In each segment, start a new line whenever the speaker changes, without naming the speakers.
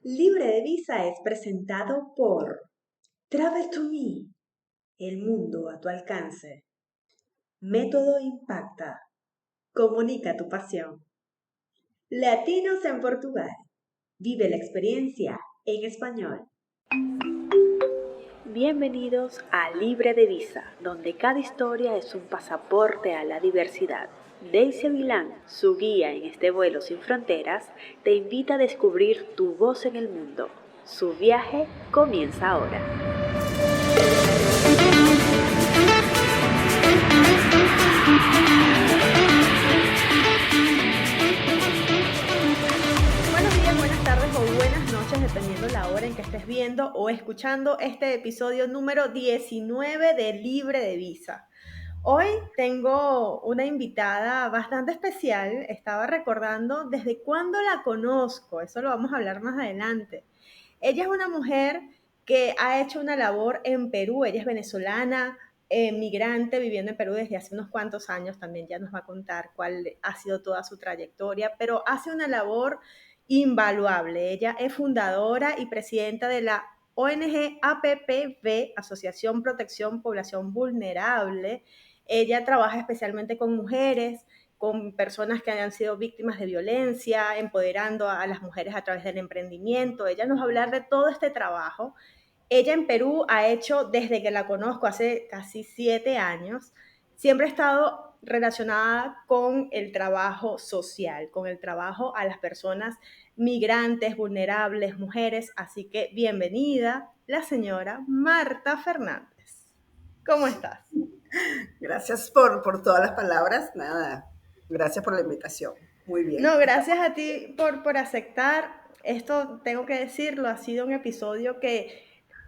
Libre de Visa es presentado por Travel to Me, el mundo a tu alcance. Método Impacta, comunica tu pasión. Latinos en Portugal, vive la experiencia en español. Bienvenidos a Libre de Visa, donde cada historia es un pasaporte a la diversidad. Daisy Vilán, su guía en este vuelo sin fronteras, te invita a descubrir tu voz en el mundo. Su viaje comienza ahora. Buenos días, buenas tardes o buenas noches, dependiendo la hora en que estés viendo o escuchando este episodio número 19 de Libre de Visa. Hoy tengo una invitada bastante especial. Estaba recordando desde cuándo la conozco. Eso lo vamos a hablar más adelante. Ella es una mujer que ha hecho una labor en Perú. Ella es venezolana, migrante, viviendo en Perú desde hace unos cuantos años. También ya nos va a contar cuál ha sido toda su trayectoria, pero hace una labor invaluable. Ella es fundadora y presidenta de la ONG APPV, Asociación Protección Población Vulnerable. Ella trabaja especialmente con mujeres, con personas que hayan sido víctimas de violencia, empoderando a las mujeres a través del emprendimiento. Ella nos va a hablar de todo este trabajo. Ella en Perú ha hecho, desde que la conozco, hace casi 7 años, siempre ha estado relacionada con el trabajo social, con el trabajo a las personas migrantes, vulnerables, mujeres. Así que bienvenida, la señora Marta Fernández. ¿Cómo estás?
Gracias por todas las palabras. Nada, gracias por la invitación. Muy bien.
No, gracias a ti por aceptar. Esto, tengo que decirlo, ha sido un episodio que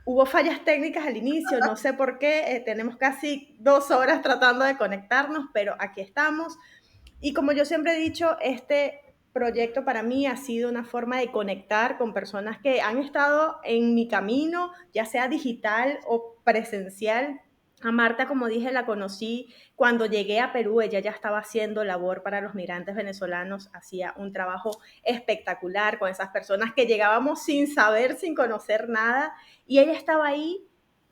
hubo fallas técnicas al inicio, no sé por qué, tenemos casi 2 horas tratando de conectarnos, pero aquí estamos. Y como yo siempre he dicho, este proyecto para mí ha sido una forma de conectar con personas que han estado en mi camino, ya sea digital o presencial. A Marta, como dije, la conocí cuando llegué a Perú. Ella ya estaba haciendo labor para los migrantes venezolanos, hacía un trabajo espectacular con esas personas que llegábamos sin saber, sin conocer nada, y ella estaba ahí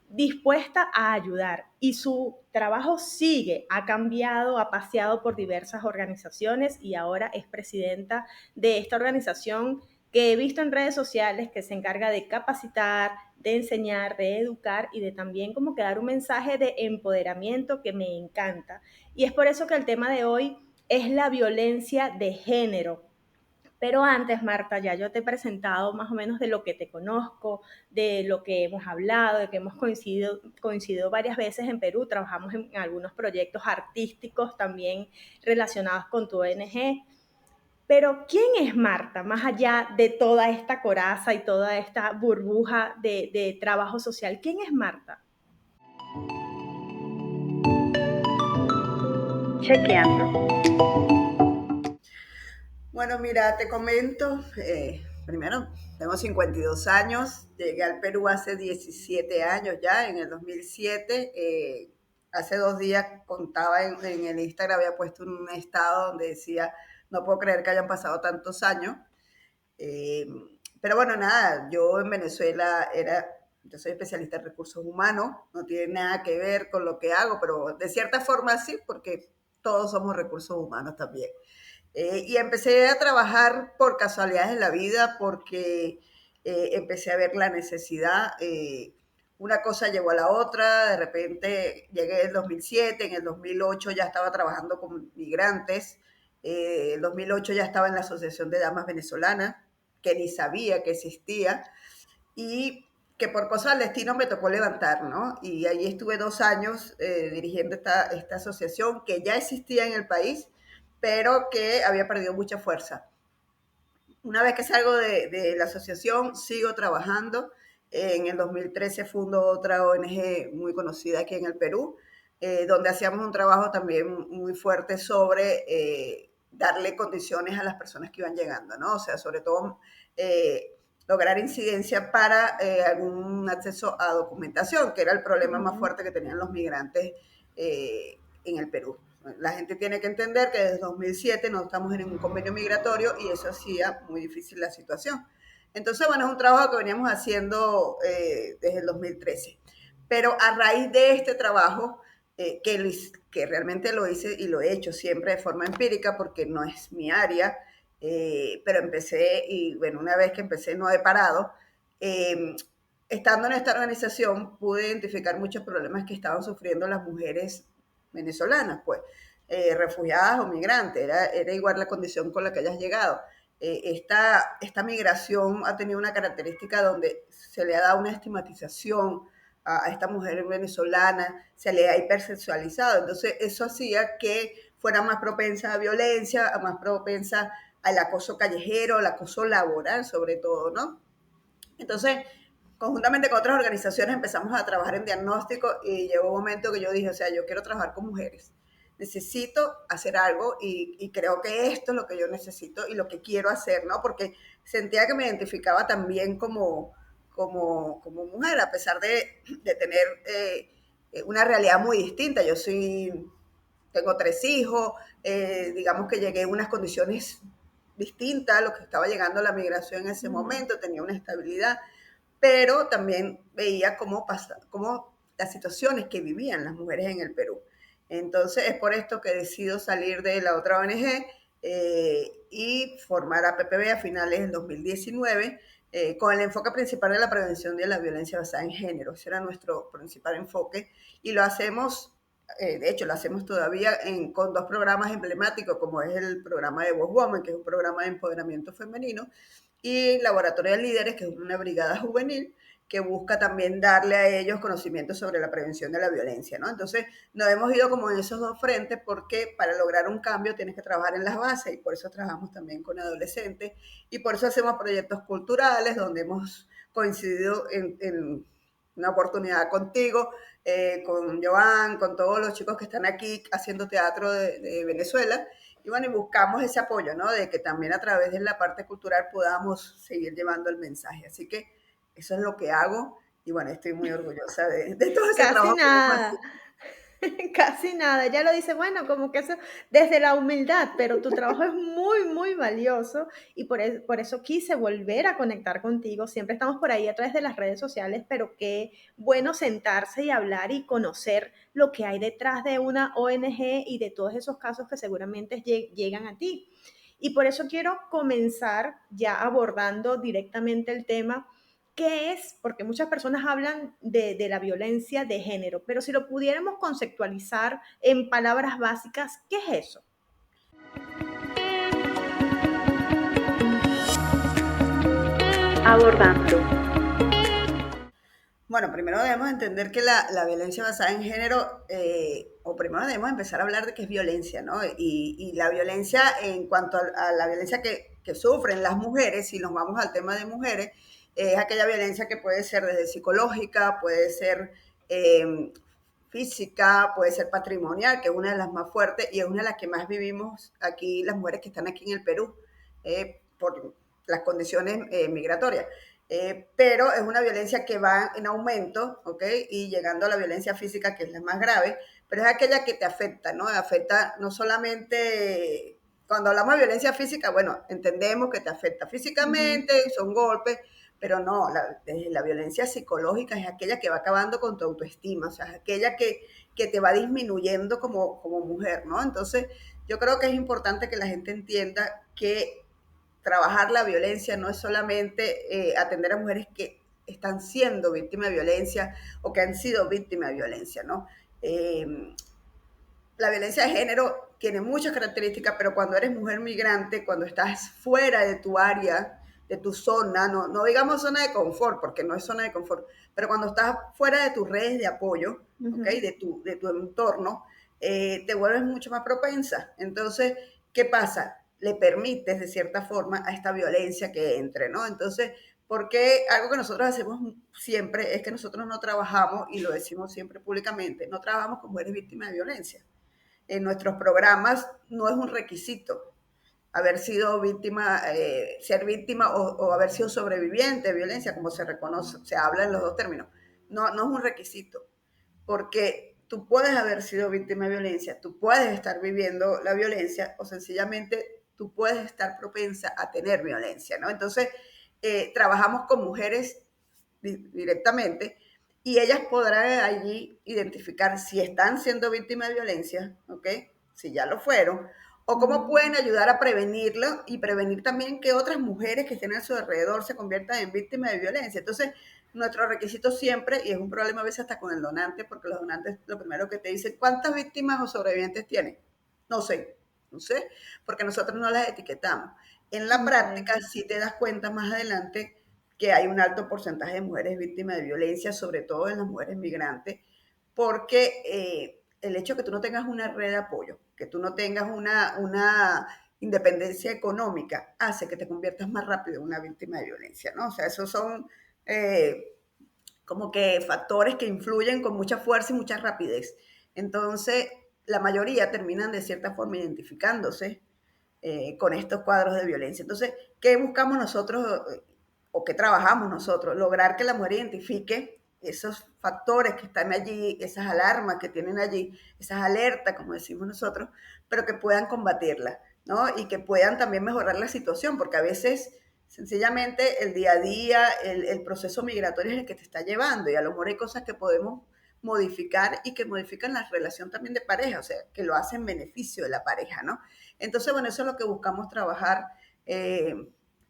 dispuesta a ayudar, y su trabajo sigue, ha cambiado, ha paseado por diversas organizaciones y ahora es presidenta de esta organización que he visto en redes sociales, que se encarga de capacitar, de enseñar, de educar y de también como que dar un mensaje de empoderamiento que me encanta. Y es por eso que el tema de hoy es la violencia de género. Pero antes, Marta, ya yo te he presentado más o menos de lo que te conozco, de lo que hemos hablado, de que hemos coincidido varias veces en Perú. Trabajamos en algunos proyectos artísticos también relacionados con tu ONG. Pero ¿quién es Marta, más allá de toda esta coraza y toda esta burbuja de trabajo social? ¿Quién es Marta? Chequeando.
Bueno, mira, te comento. Primero, tengo 52 años. Llegué al Perú hace 17 años ya, en el 2007. Hace 2 días contaba en el Instagram, había puesto un estado donde decía, no puedo creer que hayan pasado tantos años. Eh, pero bueno, nada, yo en Venezuela yo soy especialista en recursos humanos, no tiene nada que ver con lo que hago, pero de cierta forma sí, porque todos somos recursos humanos también. Y empecé a trabajar por casualidades de la vida, porque empecé a ver la necesidad. Una cosa llegó a la otra, de repente llegué en el 2007, en el 2008 ya estaba trabajando con migrantes, en el 2008 ya estaba en la Asociación de Damas Venezolanas, que ni sabía que existía, y que por cosas del destino me tocó levantar, ¿no? Y ahí estuve 2 años dirigiendo esta asociación que ya existía en el país, pero que había perdido mucha fuerza. Una vez que salgo de la asociación, sigo trabajando. En el 2013 fundo otra ONG muy conocida aquí en el Perú, donde hacíamos un trabajo también muy fuerte sobre darle condiciones a las personas que iban llegando, ¿no? O sea, sobre todo lograr incidencia para algún acceso a documentación, que era el problema más fuerte que tenían los migrantes en el Perú. La gente tiene que entender que desde 2007 no estamos en un convenio migratorio y eso hacía muy difícil la situación. Entonces, bueno, es un trabajo que veníamos haciendo desde el 2013. Pero a raíz de este trabajo, que realmente lo hice y lo he hecho siempre de forma empírica porque no es mi área, pero empecé y bueno, una vez que empecé no he parado. Eh, Estando en esta organización pude identificar muchos problemas que estaban sufriendo las mujeres venezolanas, pues, refugiadas o migrantes, era igual la condición con la que hayas llegado. Esta migración ha tenido una característica donde se le ha dado una estigmatización a esta mujer venezolana, se le ha hipersexualizado, entonces eso hacía que fuera más propensa a violencia, a más propensa al acoso callejero, al acoso laboral sobre todo, ¿no? Entonces, conjuntamente con otras organizaciones empezamos a trabajar en diagnóstico y llegó un momento que yo dije, o sea, yo quiero trabajar con mujeres, necesito hacer algo y creo que esto es lo que yo necesito y lo que quiero hacer, ¿no? Porque sentía que me identificaba también como mujer, a pesar de tener una realidad muy distinta. Tengo 3 hijos, digamos que llegué en unas condiciones distintas a lo que estaba llegando la migración en ese momento, tenía una estabilidad, pero también veía cómo las situaciones que vivían las mujeres en el Perú. Entonces es por esto que decido salir de la otra ONG y formar a PPB a finales del 2019 con el enfoque principal de la prevención de la violencia basada en género. Ese era nuestro principal enfoque y lo hacemos, de hecho lo hacemos todavía con 2 programas emblemáticos como es el programa de Voz Woman, que es un programa de empoderamiento femenino, y Laboratorio de Líderes, que es una brigada juvenil que busca también darle a ellos conocimientos sobre la prevención de la violencia, ¿no? Entonces, nos hemos ido como en esos 2 frentes porque para lograr un cambio tienes que trabajar en las bases y por eso trabajamos también con adolescentes y por eso hacemos proyectos culturales donde hemos coincidido en una oportunidad contigo, con Joan, con todos los chicos que están aquí haciendo teatro de Venezuela. Y bueno, y buscamos ese apoyo, ¿no? De que también a través de la parte cultural podamos seguir llevando el mensaje. Así que eso es lo que hago y bueno, estoy muy orgullosa de todo ese
Casi
trabajo que vengo
nada.
haciendo.
Casi nada, ella lo dice, bueno, como que eso desde la humildad, pero tu trabajo es muy, muy valioso y por eso quise volver a conectar contigo. Siempre estamos por ahí a través de las redes sociales, pero qué bueno sentarse y hablar y conocer lo que hay detrás de una ONG y de todos esos casos que seguramente llegan a ti. Y por eso quiero comenzar ya abordando directamente el tema. ¿Qué es? Porque muchas personas hablan de la violencia de género, pero si lo pudiéramos conceptualizar en palabras básicas, ¿qué es eso? Abordando.
Bueno, primero debemos entender que la violencia basada en género, o primero debemos empezar a hablar de qué es violencia, ¿no? Y la violencia en cuanto a la violencia que sufren las mujeres, si nos vamos al tema de mujeres, es aquella violencia que puede ser desde psicológica, puede ser física, puede ser patrimonial, que es una de las más fuertes y es una de las que más vivimos aquí, las mujeres que están aquí en el Perú, por las condiciones migratorias. Pero es una violencia que va en aumento, ¿ok? Y llegando a la violencia física, que es la más grave, pero es aquella que te afecta, ¿no? Afecta no solamente, cuando hablamos de violencia física, bueno, entendemos que te afecta
Uh -huh.
físicamente, son golpes, pero no, la violencia psicológica es aquella que va acabando con tu autoestima, o sea, es aquella que te va disminuyendo como mujer, ¿no? Entonces, yo creo que es importante que la gente entienda que trabajar la violencia no es solamente atender a mujeres que están siendo víctimas de violencia o que han sido víctimas de violencia, ¿no? La violencia de género tiene muchas características, pero cuando eres mujer migrante, cuando estás fuera de tu área, de tu zona, no digamos zona de confort, porque no es zona de confort, pero cuando estás fuera de tus redes de apoyo,
Uh
¿ok?
-huh.
De tu entorno, te vuelves mucho más propensa. Entonces, ¿qué pasa? Le permites de cierta forma a esta violencia que entre, ¿no? Entonces, porque algo que nosotros hacemos siempre es que nosotros no trabajamos, y lo decimos siempre públicamente, no trabajamos con mujeres víctimas de violencia. En nuestros programas no es un requisito haber sido víctima, ser víctima o haber sido sobreviviente de violencia, como se reconoce, se habla en los 2 términos. No es un requisito, porque tú puedes haber sido víctima de violencia, tú puedes estar viviendo la violencia o sencillamente tú puedes estar propensa a tener violencia, ¿no? Entonces, trabajamos con mujeres directamente y ellas podrán allí identificar si están siendo víctimas de violencia, ¿ok? Si ya lo fueron, o cómo pueden ayudar a prevenirlo y prevenir también que otras mujeres que estén a su alrededor se conviertan en víctimas de violencia. Entonces, nuestro requisito siempre, y es un problema a veces hasta con el donante, porque los donantes lo primero que te dicen, ¿cuántas víctimas o sobrevivientes tienen? No sé, no sé, porque nosotros no las etiquetamos. En la
Okay.
práctica, sí te das cuenta más adelante que hay un alto porcentaje de mujeres víctimas de violencia, sobre todo en las mujeres migrantes, porque el hecho de que tú no tengas una red de apoyo, que tú no tengas una independencia económica, hace que te conviertas más rápido en una víctima de violencia, ¿no? O sea, esos son como que factores que influyen con mucha fuerza y mucha rapidez. Entonces, la mayoría terminan de cierta forma identificándose con estos cuadros de violencia. Entonces, ¿qué buscamos nosotros o qué trabajamos nosotros? Lograr que la mujer identifique esos factores que están allí, esas alarmas que tienen allí, esas alertas, como decimos nosotros, pero que puedan combatirlas, ¿no? Y que puedan también mejorar la situación, porque a veces sencillamente el día a día, el proceso migratorio es el que te está llevando y a lo mejor hay cosas que podemos modificar y que modifican la relación también de pareja, o sea, que lo hacen en beneficio de la pareja, ¿no? Entonces, bueno, eso es lo que buscamos trabajar.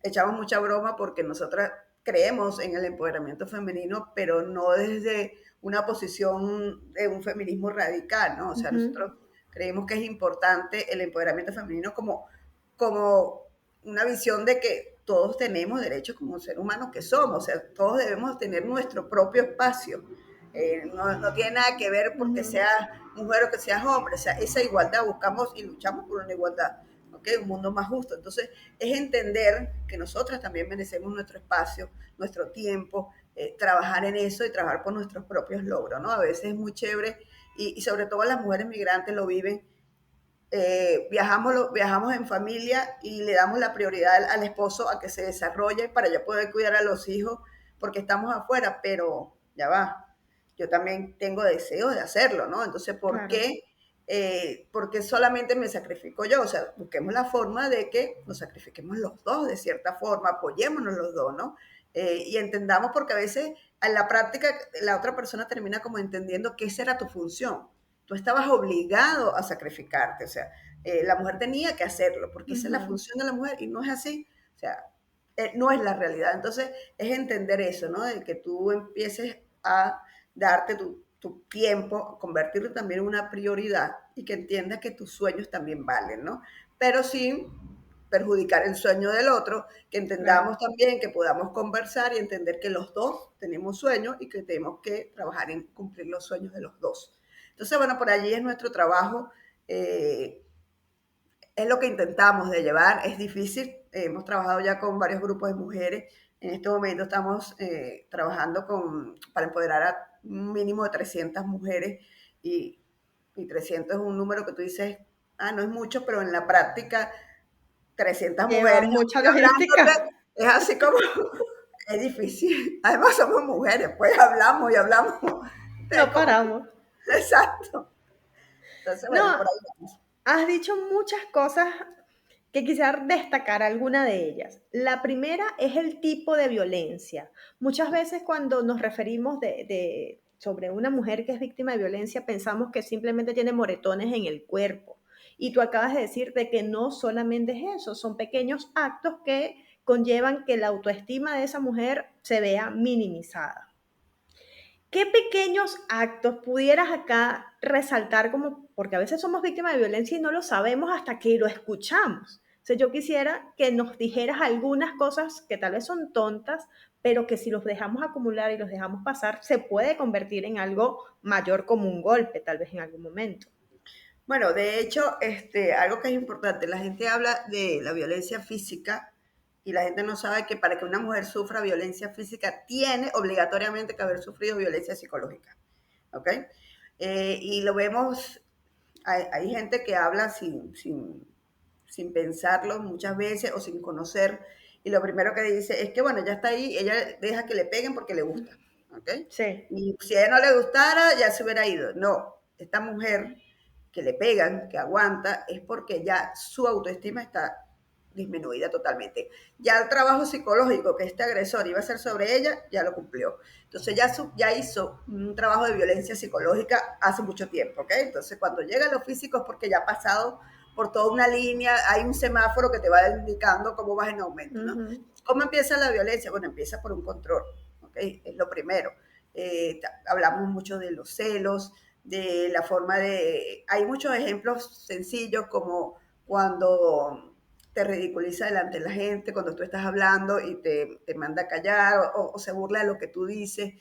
Echamos mucha broma porque nosotras creemos en el empoderamiento femenino, pero no desde una posición de un feminismo radical, ¿no? O sea, nosotros creemos que es importante el empoderamiento femenino como una visión de que todos tenemos derechos como seres humanos que somos, o sea, todos debemos tener nuestro propio espacio. No tiene nada que ver porque seas mujer o que seas hombre, o sea, esa igualdad buscamos y luchamos por una igualdad, ¿ok? Un mundo más justo. Entonces, es entender que nosotras también merecemos nuestro espacio, nuestro tiempo, trabajar en eso y trabajar por nuestros propios logros, ¿no? A veces es muy chévere y sobre todo las mujeres migrantes lo viven. Viajamos en familia y le damos la prioridad al esposo a que se desarrolle para ya poder cuidar a los hijos porque estamos afuera, pero ya va, yo también tengo deseo de hacerlo, ¿no? Entonces,
Claro.
¿por qué solamente me sacrifico yo? O sea, busquemos la forma de que nos sacrifiquemos los dos de cierta forma, apoyémonos los dos, ¿no? Y entendamos porque a veces en la práctica la otra persona termina como entendiendo que esa era tu función. Tú estabas obligado a sacrificarte, o sea, la mujer tenía que hacerlo, porque esa es la función de la mujer y no es así, o sea, no es la realidad. Entonces, es entender eso, ¿no? De que tú empieces a darte tu tiempo, convertirlo también en una prioridad y que entiendas que tus sueños también valen, ¿no? Pero sin perjudicar el sueño del otro, que
Claro.
entendamos también que podamos conversar y entender que los dos tenemos sueños y que tenemos que trabajar en cumplir los sueños de los dos. Entonces, bueno, por allí es nuestro trabajo. Eh, es lo que intentamos de llevar, es difícil. Hemos trabajado ya con varios grupos de mujeres. En este momento estamos trabajando para empoderar a un mínimo de 300 mujeres y, y 300 es un número que tú dices, ah, no es mucho, pero en la práctica 300
Lleva
mujeres
mucha logística.
hablándote es así como, es difícil. Además somos mujeres, pues hablamos y hablamos. Entonces,
No
como que,
paramos.
exacto. Entonces, bueno,
No,
por ahí vamos.
has dicho muchas cosas que quisiera destacar alguna de ellas. La primera es el tipo de violencia. Muchas veces cuando nos referimos sobre una mujer que es víctima de violencia, pensamos que simplemente tiene moretones en el cuerpo. Y tú acabas de decir de que no solamente es eso, son pequeños actos que conllevan que la autoestima de esa mujer se vea minimizada. ¿Qué pequeños actos pudieras acá resaltar como, porque a veces somos víctimas de violencia y no lo sabemos hasta que lo escuchamos? O sea, yo quisiera que nos dijeras algunas cosas que tal vez son tontas, pero que si los dejamos acumular y los dejamos pasar, se puede convertir en algo mayor como un golpe, tal vez en algún momento.
Bueno, de hecho, algo que es importante, la gente habla de la violencia física y la gente no sabe que para que una mujer sufra violencia física tiene obligatoriamente que haber sufrido violencia psicológica, ¿ok? Y lo vemos, hay gente que habla sin pensarlo muchas veces o sin conocer y lo primero que dice es que, bueno, ya está ahí, ella deja que le peguen porque le gusta, ¿ok?
Sí.
Y si a ella no le gustara, ya se hubiera ido. No, esta mujer que le pegan, que aguanta, es porque ya su autoestima está disminuida totalmente. Ya el trabajo psicológico que este agresor iba a hacer sobre ella, ya lo cumplió. Entonces ya hizo un trabajo de violencia psicológica hace mucho tiempo, ¿ok? Entonces cuando llega a lo físico es porque ya ha pasado por toda una línea, hay un semáforo que te va indicando cómo vas en aumento, ¿no?
Ujú.
¿Cómo empieza la violencia? Bueno, empieza por un control, ¿ok? Es lo primero. Hablamos mucho de los celos, de la forma de... Hay muchos ejemplos sencillos como cuando te ridiculiza delante de la gente, cuando tú estás hablando y te manda a callar o se burla de lo que tú dices,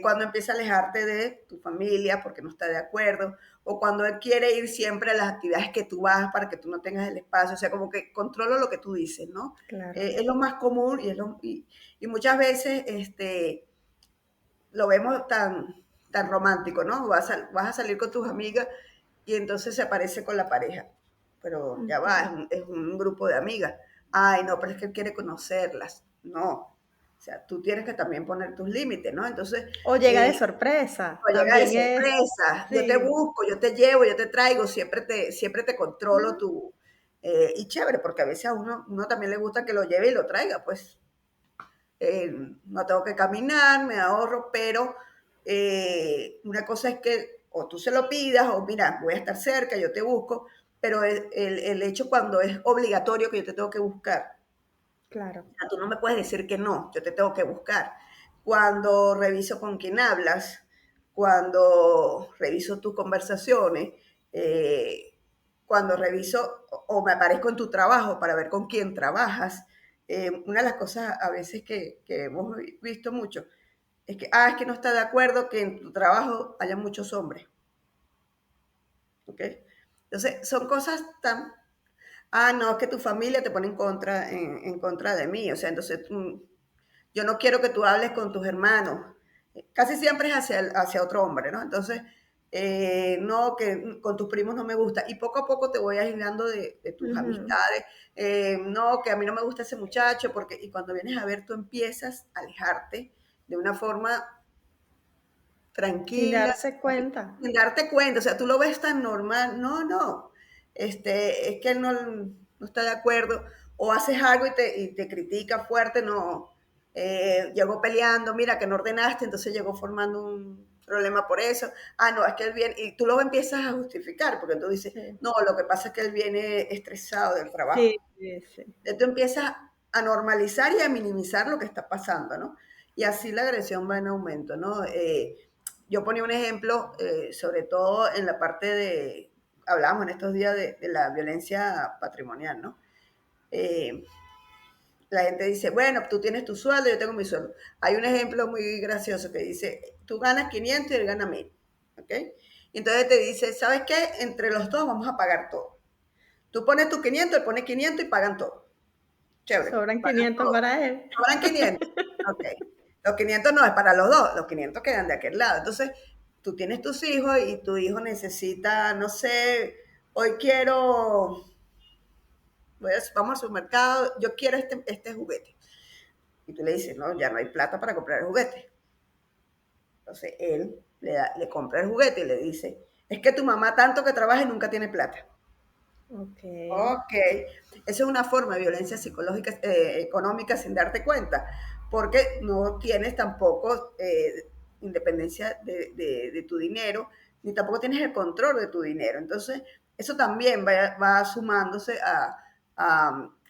cuando empieza a alejarte de tu familia porque no está de acuerdo, o cuando él quiere ir siempre a las actividades que tú vas para que tú no tengas el espacio, o sea, como que controla lo que tú dices, ¿no?
Claro.
Es lo más común y muchas veces lo vemos tan romántico, ¿no? Vas a salir con tus amigas y entonces se aparece con la pareja, pero ya va,
Ujú.
es un grupo de amigas. Ay, no, pero es que él quiere conocerlas. No, o sea, tú tienes que también poner tus límites, ¿no? Entonces,
O llega de
eh,
sorpresa,
o llega de
también es,
sorpresa, yo te
sí.
busco, yo te llevo, yo te traigo, siempre te controlo
Ujú.
tu... y chévere, porque a veces a uno también le gusta que lo lleve y lo traiga, pues no tengo que caminar, me ahorro, pero una cosa es que o tú se lo pidas o mira, voy a estar cerca, yo te busco, pero el hecho cuando es obligatorio que yo te tengo que buscar,
Claro.
o sea, tú no me puedes decir que no, yo te tengo que buscar. Cuando reviso con quién hablas, cuando reviso tus conversaciones, eh, cuando reviso o me aparezco en tu trabajo para ver con quién trabajas, una de las cosas a veces que hemos visto mucho es que no está de acuerdo que en tu trabajo haya muchos hombres, ¿ok? Entonces, son cosas no, es que tu familia te pone en contra de mí, o sea, entonces yo no quiero que tú hables con tus hermanos. Casi siempre es hacia otro hombre, ¿no? Entonces, no, que con tus primos no me gusta. Y poco a poco te voy aislando de tus
Ujú.
amistades. No, que a mí no me gusta ese muchacho, y cuando vienes a ver, tú empiezas a alejarte de una forma
Sin
tranquila,
darse cuenta.
sin darte cuenta, o sea, tú lo ves tan normal, no, es que él no está de acuerdo, o haces algo y te critica fuerte, no, llegó peleando, mira que no ordenaste, entonces llegó formando un problema por eso, no, es que él viene, y tú lo empiezas a justificar, porque tú dices,
Sí,
no, lo que pasa es que él viene estresado del
sí,
trabajo.
sí, sí.
Entonces tú empiezas a normalizar y a minimizar lo que está pasando, ¿no? Y así la agresión va en aumento, ¿no? Yo ponía un ejemplo, sobre todo en la parte hablábamos en estos días de la violencia patrimonial, ¿no? Eh, la gente dice, bueno, tú tienes tu sueldo, yo tengo mi sueldo. Hay un ejemplo muy gracioso que dice, tú ganas 500 y él gana 1000, ¿ok? Y entonces te dice, ¿sabes qué? Entre los dos vamos a pagar todo. Tú pones tus 500, él pone 500 y pagan todo. Chévere,
Sobran
pagan
500
todo.
para él.
Cobran 500. Ok. Los 500 no es para los dos, los 500 quedan de aquel lado. Entonces, tú tienes tus hijos y tu hijo necesita, no sé, hoy quiero, vamos al supermercado, yo quiero este juguete. Y tú le dices, no, ya no hay plata para comprar el juguete. Entonces, él le compra el juguete y le dice, es que tu mamá tanto que trabaja y nunca tiene plata.
Ok.
Ok, eso es una forma de violencia psicológica, económica sin darte cuenta, porque no tienes tampoco independencia de tu dinero, ni tampoco tienes el control de tu dinero. Entonces, eso también va sumándose a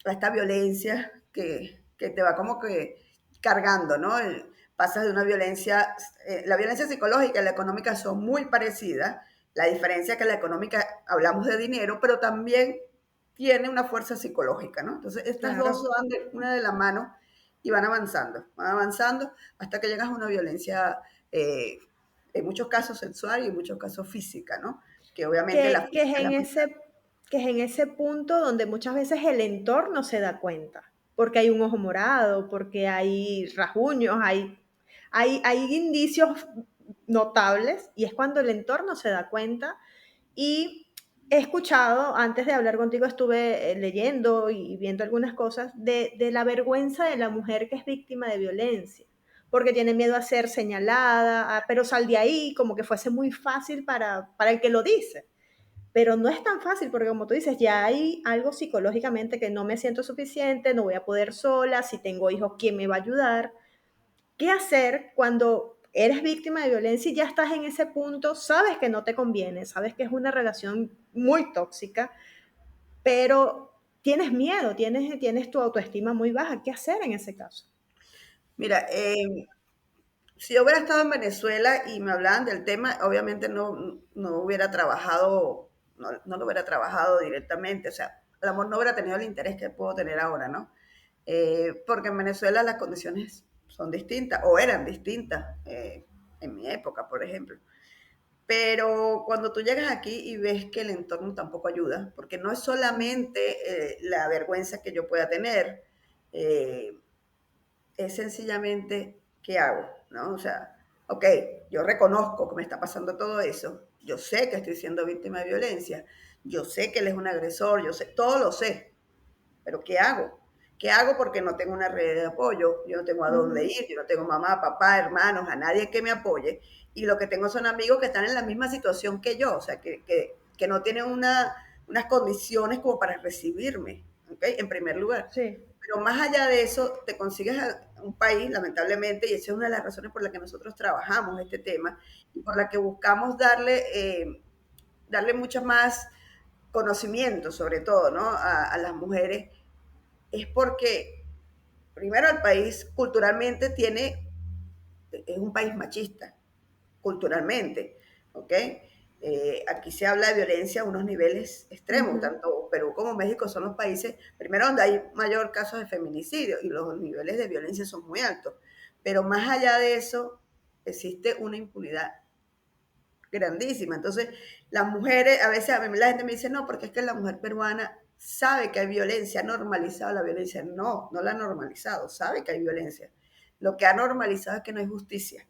esta violencia que te va como que cargando, ¿no? Pasas de una violencia, la violencia psicológica y la económica son muy parecidas. La diferencia es que la económica hablamos de dinero, pero también tiene una fuerza psicológica, ¿no? Entonces, estas dos
Claro.
van una de la mano y van avanzando hasta que llegas a una violencia, eh, en muchos casos sexual y en muchos casos física, ¿no? Que obviamente la
Que, que es
física es
en
la más...
ese, que es en ese punto donde muchas veces el entorno se da cuenta, porque hay un ojo morado, porque hay rasguños, hay indicios notables y es cuando el entorno se da cuenta. Y he escuchado, antes de hablar contigo, estuve leyendo y viendo algunas cosas de la vergüenza de la mujer que es víctima de violencia, porque tiene miedo a ser señalada, pero sal de ahí, como que fuese muy fácil para el que lo dice. pero no es tan fácil porque como tú dices, ya hay algo psicológicamente que no me siento suficiente, no voy a poder sola, si tengo hijos, ¿quién me va a ayudar? ¿Qué hacer cuando eres víctima de violencia y ya estás en ese punto? Sabes que no te conviene, sabes que es una relación muy tóxica, pero tienes miedo, tienes tu autoestima muy baja. ¿Qué hacer en ese caso?
Mira, si yo hubiera estado en Venezuela y me hablaban del tema, obviamente no hubiera trabajado, no lo hubiera trabajado directamente, o sea, a lo mejor no hubiera tenido el interés que puedo tener ahora, ¿no? Porque en Venezuela las condiciones son distintas, o eran distintas, en mi época, por ejemplo. Pero cuando tú llegas aquí y ves que el entorno tampoco ayuda, porque no es solamente la vergüenza que yo pueda tener, eh, es sencillamente qué hago, ¿no? O sea, ok, yo reconozco que me está pasando todo eso, yo sé que estoy siendo víctima de violencia, yo sé que él es un agresor, yo sé, todo lo sé, pero ¿qué hago? ¿Qué hago? Porque no tengo una red de apoyo, yo no tengo a dónde
Ujú,
ir, yo no tengo mamá, papá, hermanos, a nadie que me apoye, y lo que tengo son amigos que están en la misma situación que yo, o sea, que no tienen unas condiciones como para recibirme, ¿ok? En primer lugar.
sí.
Pero más allá de eso, te consigues un país, lamentablemente, y esa es una de las razones por las que nosotros trabajamos este tema y por la que buscamos darle mucho más conocimiento, sobre todo, ¿no? A las mujeres, es porque, primero, el país culturalmente es un país machista, culturalmente, ¿ok? Aquí se habla de violencia a unos niveles extremos,
Ujú,
tanto Perú como México son los países, primero, donde hay mayor casos de feminicidio y los niveles de violencia son muy altos. Pero más allá de eso, existe una impunidad grandísima. Entonces, las mujeres, a veces a mí la gente me dice, no, porque es que la mujer peruana sabe que hay violencia, ha normalizado la violencia. No, no la ha normalizado, sabe que hay violencia. Lo que ha normalizado es que no hay justicia.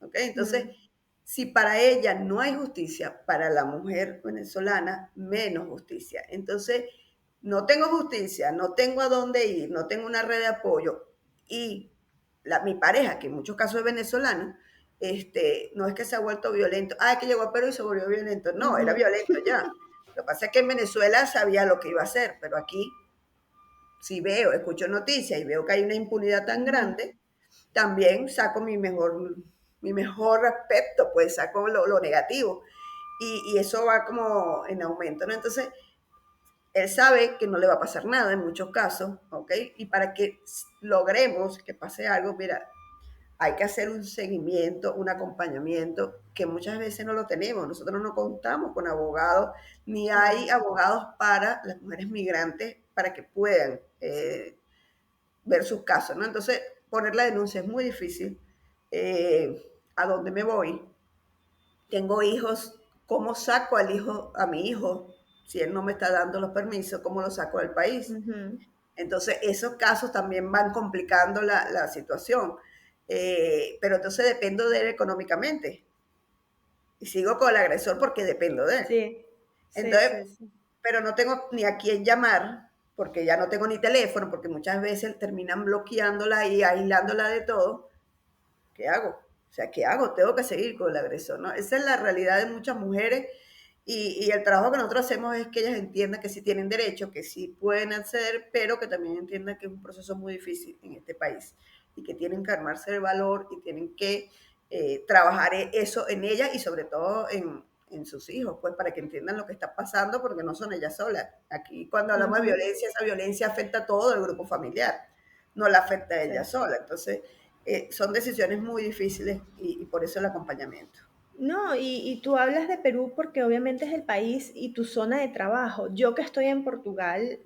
¿Ok? Entonces,
mm,
si para ella no hay justicia, para la mujer venezolana, menos justicia. Entonces, no tengo justicia, no tengo a dónde ir, no tengo una red de apoyo y mi pareja, que en muchos casos es venezolano, no es que se ha vuelto violento, es que llegó a Perú y se volvió violento, no, era
ujú,
violento ya. Lo que pasa es que en Venezuela sabía lo que iba a hacer, pero aquí, si veo, escucho noticias y veo que hay una impunidad tan
ujú.
grande, también saco mi mejor aspecto, pues saco lo negativo. Y eso va como en aumento, ¿no? Entonces, él sabe que no le va a pasar nada en muchos casos, ¿ok? Y para que logremos que pase algo, mira, hay que hacer un seguimiento, un acompañamiento que muchas veces no lo tenemos. Nosotros no contamos con abogados, ni hay
Claro.
abogados para las mujeres migrantes para que puedan ver sus casos, ¿no? Entonces, poner la denuncia es muy difícil. ¿A dónde me voy? Tengo hijos, ¿cómo saco a mi hijo? Si él no me está dando los permisos, ¿cómo lo saco del país?
Ujú,
Entonces, esos casos también van complicando la situación. Pero entonces dependo de él económicamente. Y sigo con el agresor porque dependo de él.
sí, sí,
Entonces,
sí, sí.
pero no tengo ni a quién llamar, porque ya no tengo ni teléfono, porque muchas veces terminan bloqueándola y aislándola de todo. ¿Qué hago? O sea, ¿qué hago? Tengo que seguir con el agresor, ¿no? Esa es la realidad de muchas mujeres y el trabajo que nosotros hacemos es que ellas entiendan que sí tienen derecho, que sí pueden acceder, pero que también entiendan que es un proceso muy difícil en este país y que tienen que armarse el valor y tienen que trabajar eso en ellas y sobre todo en sus hijos, pues para que entiendan lo que está pasando, porque no son ellas solas. Aquí cuando hablamos de
Ujú,
violencia, esa violencia afecta a todo el grupo familiar, no la afecta a ella
sí.
sola. Entonces, son decisiones muy difíciles y por eso el acompañamiento.
No, y tú hablas de Perú porque obviamente es el país y tu zona de trabajo. Yo que estoy en Portugal,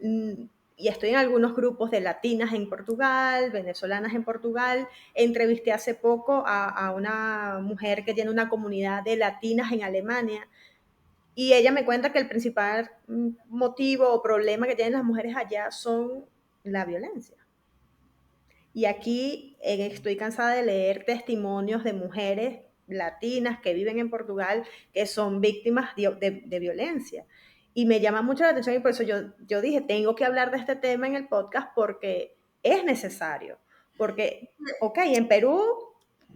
y estoy en algunos grupos de latinas en Portugal, venezolanas en Portugal, entrevisté hace poco a una mujer que tiene una comunidad de latinas en Alemania y ella me cuenta que el principal motivo o problema que tienen las mujeres allá son la violencia. Y aquí estoy cansada de leer testimonios de mujeres latinas que viven en Portugal que son víctimas de violencia. Y me llama mucho la atención y por eso yo dije, tengo que hablar de este tema en el podcast porque es necesario. Porque, ok, en Perú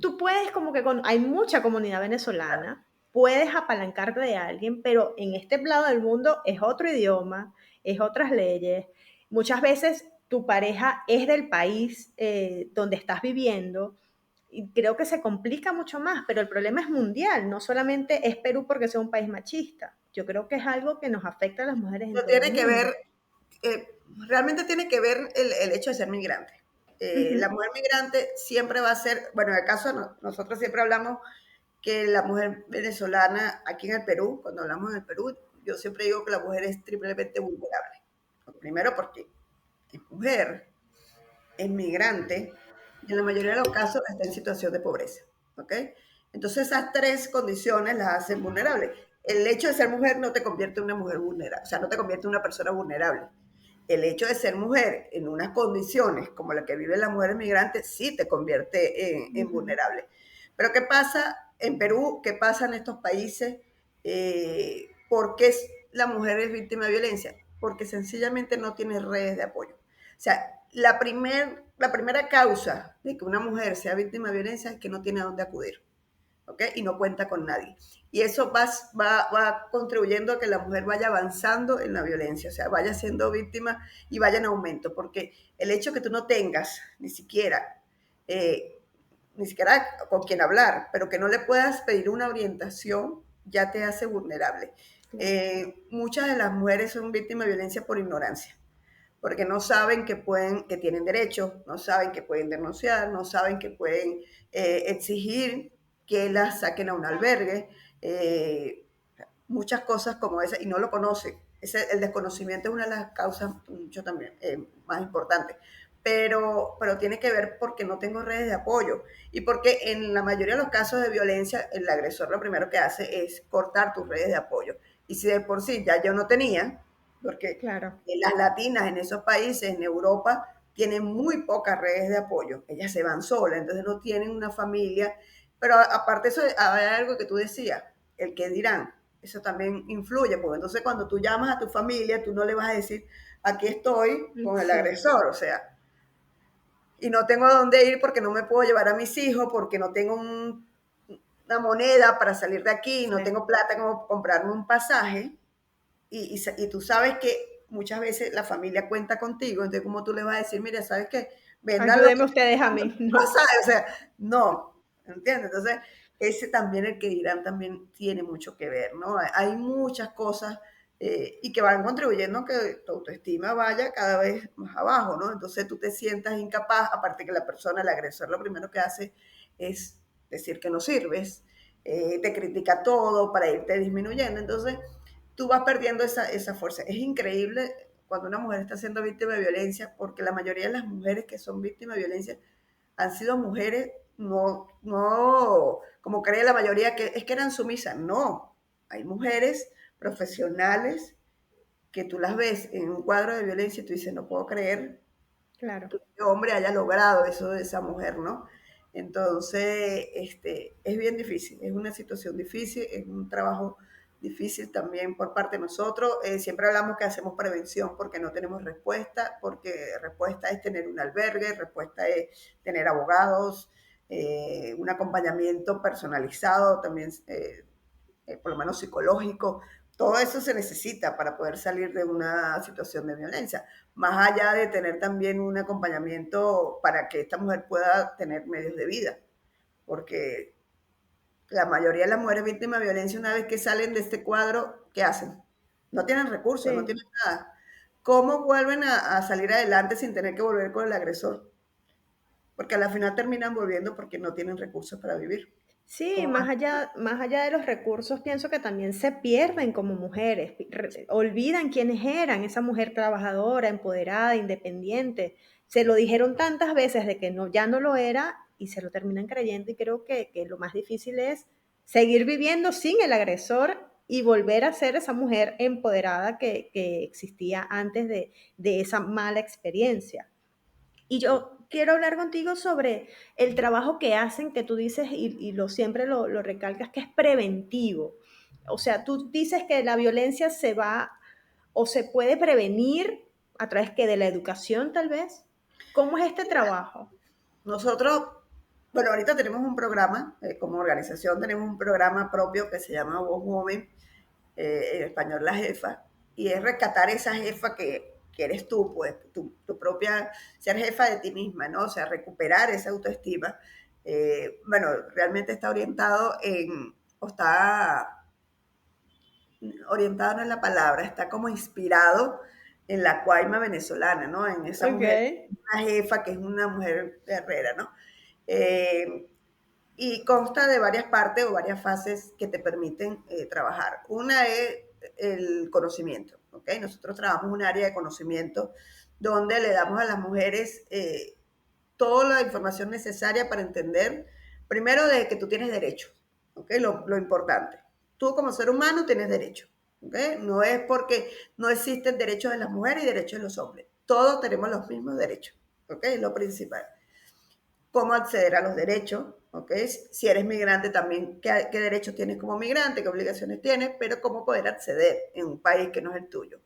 tú puedes como que hay mucha comunidad venezolana, puedes apalancarte de alguien, pero en este lado del mundo es otro idioma, es otras leyes. Muchas veces tu pareja es del país donde estás viviendo y creo que se complica mucho más, pero el problema es mundial, no solamente es Perú porque sea un país machista. Yo creo que es algo que nos afecta a las mujeres en
No
todo el
tiene que ver,
mundo.
realmente tiene que ver el hecho de ser migrante.
Uh
La
-huh.
mujer migrante siempre va a ser, bueno, en el caso nosotros siempre hablamos que la mujer venezolana aquí en el Perú, cuando hablamos en el Perú, yo siempre digo que la mujer es triplemente vulnerable. Primero porque es mujer, es migrante y en la mayoría de los casos está en situación de pobreza. ¿Ok? Entonces esas tres condiciones las hacen vulnerables. El hecho de ser mujer no te convierte en una mujer vulnerable, o sea, no te convierte en una persona vulnerable. El hecho de ser mujer en unas condiciones como la que viven las mujeres migrantes sí te convierte
Uh
en
-huh.
vulnerable. Pero ¿qué pasa en Perú? ¿Qué pasa en estos países? ¿Por qué la mujer es víctima de violencia? Porque sencillamente no tiene redes de apoyo. O sea, la primera causa de que una mujer sea víctima de violencia es que no tiene a dónde acudir. ¿Ok? Y no cuenta con nadie. Y eso va contribuyendo a que la mujer vaya avanzando en la violencia, o sea, vaya siendo víctima y vaya en aumento, porque el hecho que tú no tengas eh, ni siquiera con quien hablar, pero que no le puedas pedir una orientación, ya te hace vulnerable.
Claro.
Muchas de las mujeres son víctimas de violencia por ignorancia porque no saben que tienen derechos, no saben que pueden denunciar, no saben que pueden exigir que las saquen a un albergue, eh, muchas cosas como esa, y no lo conocen. El desconocimiento es una de las causas mucho también más importantes. Pero tiene que ver porque no tengo redes de apoyo y porque en la mayoría de los casos de violencia el agresor lo primero que hace es cortar tus redes de apoyo. Y si de por sí ya yo no tenía, porque
Claro.
las latinas en esos países, en Europa, tienen muy pocas redes de apoyo. Ellas se van solas, entonces no tienen una familia. Pero aparte de eso, hay algo que tú decías, el que dirán, eso también influye, porque entonces cuando tú llamas a tu familia, tú no le vas a decir, aquí estoy con el
Sí.
agresor, o sea, y no tengo a dónde ir porque no me puedo llevar a mis hijos, porque no tengo una moneda para salir de aquí, no
Sí.
tengo plata como comprarme un pasaje, y tú sabes que muchas veces la familia cuenta contigo, entonces como tú le vas a decir, mira, ¿sabes qué? Vendan lo
Ayúdenme
que
ustedes a mí, no.
pasa, o sea, no, ¿entiendes? Entonces, ese también, el que dirán, también tiene mucho que ver, ¿no? Hay muchas cosas y que van contribuyendo a que tu autoestima vaya cada vez más abajo, ¿no? Entonces tú te sientas incapaz, aparte que la persona, el agresor, lo primero que hace es decir que no sirves, te critica todo para irte disminuyendo, entonces tú vas perdiendo esa fuerza. Es increíble cuando una mujer está siendo víctima de violencia, porque la mayoría de las mujeres que son víctimas de violencia han sido mujeres, no como cree la mayoría, que es que eran sumisas. No, hay mujeres profesionales que tú las ves en un cuadro de violencia y tú dices, no puedo creer
Claro.
que un hombre haya logrado eso de esa mujer, ¿no? Entonces, es bien difícil, es una situación difícil, es un trabajo difícil también por parte de nosotros. Siempre hablamos que hacemos prevención porque no tenemos respuesta, porque respuesta es tener un albergue, respuesta es tener abogados, un acompañamiento personalizado también, por lo menos psicológico. Todo eso se necesita para poder salir de una situación de violencia, más allá de tener también un acompañamiento para que esta mujer pueda tener medios de vida, porque la mayoría de las mujeres víctimas de violencia, una vez que salen de este cuadro, ¿qué hacen? No tienen recursos, no
Sí.
tienen nada. ¿Cómo vuelven a salir adelante sin tener que volver con el agresor? Porque a la final terminan volviendo porque no tienen recursos para vivir.
Sí,
¿Cómo
más allá de los recursos, pienso que también se pierden como mujeres, olvidan quiénes eran, esa mujer trabajadora, empoderada, independiente. Se lo dijeron tantas veces de que no, ya no lo era y se lo terminan creyendo y creo que lo más difícil es seguir viviendo sin el agresor y volver a ser esa mujer empoderada que existía antes de esa mala experiencia. Y yo quiero hablar contigo sobre el trabajo que hacen, que tú dices y siempre lo recalcas, que es preventivo. O sea, tú dices que la violencia se va o se puede prevenir a través que de la educación tal vez. ¿Cómo es este trabajo?
nosotros Bueno, ahorita tenemos un programa, como organización tenemos un programa propio que se llama Voz Women, en español La Jefa, y es rescatar esa jefa que eres tú, pues, tu propia, ser jefa de ti misma, ¿no? O sea, recuperar esa autoestima. Bueno, realmente está orientado o está orientado no en la palabra, está como inspirado en la cuaima venezolana, ¿no? En esa
Ok,
mujer, una jefa que es una mujer guerrera, ¿no? Eh, y consta de varias partes o varias fases que te permiten trabajar. Una es el conocimiento, ¿ok? Nosotros trabajamos un área de conocimiento donde le damos a las mujeres toda la información necesaria para entender, primero, de que tú tienes derechos, ¿ok? Lo importante. Tú como ser humano tienes derechos, ¿ok? No es porque no existen derechos de las mujeres y derechos de los hombres. Todos tenemos los mismos derechos, ¿ok? Es lo principal. Cómo acceder a los derechos, ¿ok? Si eres migrante también, qué derechos tienes como migrante, qué obligaciones tienes, pero cómo poder acceder en un país que no es el tuyo.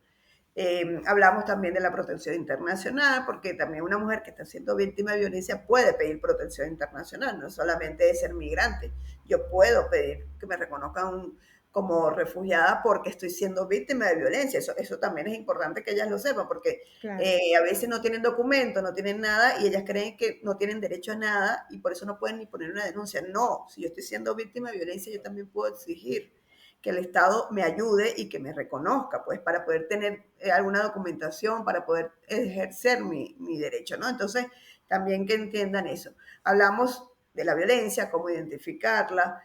Hablamos también de la protección internacional, porque también una mujer que está siendo víctima de violencia puede pedir protección internacional, no solamente de ser migrante. Yo puedo pedir que me reconozcan como refugiada porque estoy siendo víctima de violencia. Eso también es importante que ellas lo sepan, porque
claro.
a veces no tienen documentos, no tienen nada y ellas creen que no tienen derecho a nada y por eso no pueden ni poner una denuncia. No, si yo estoy siendo víctima de violencia, yo también puedo exigir que el Estado me ayude y que me reconozca, pues, para poder tener alguna documentación, para poder ejercer mi derecho, ¿no? Entonces, también que entiendan eso. Hablamos de la violencia, cómo identificarla,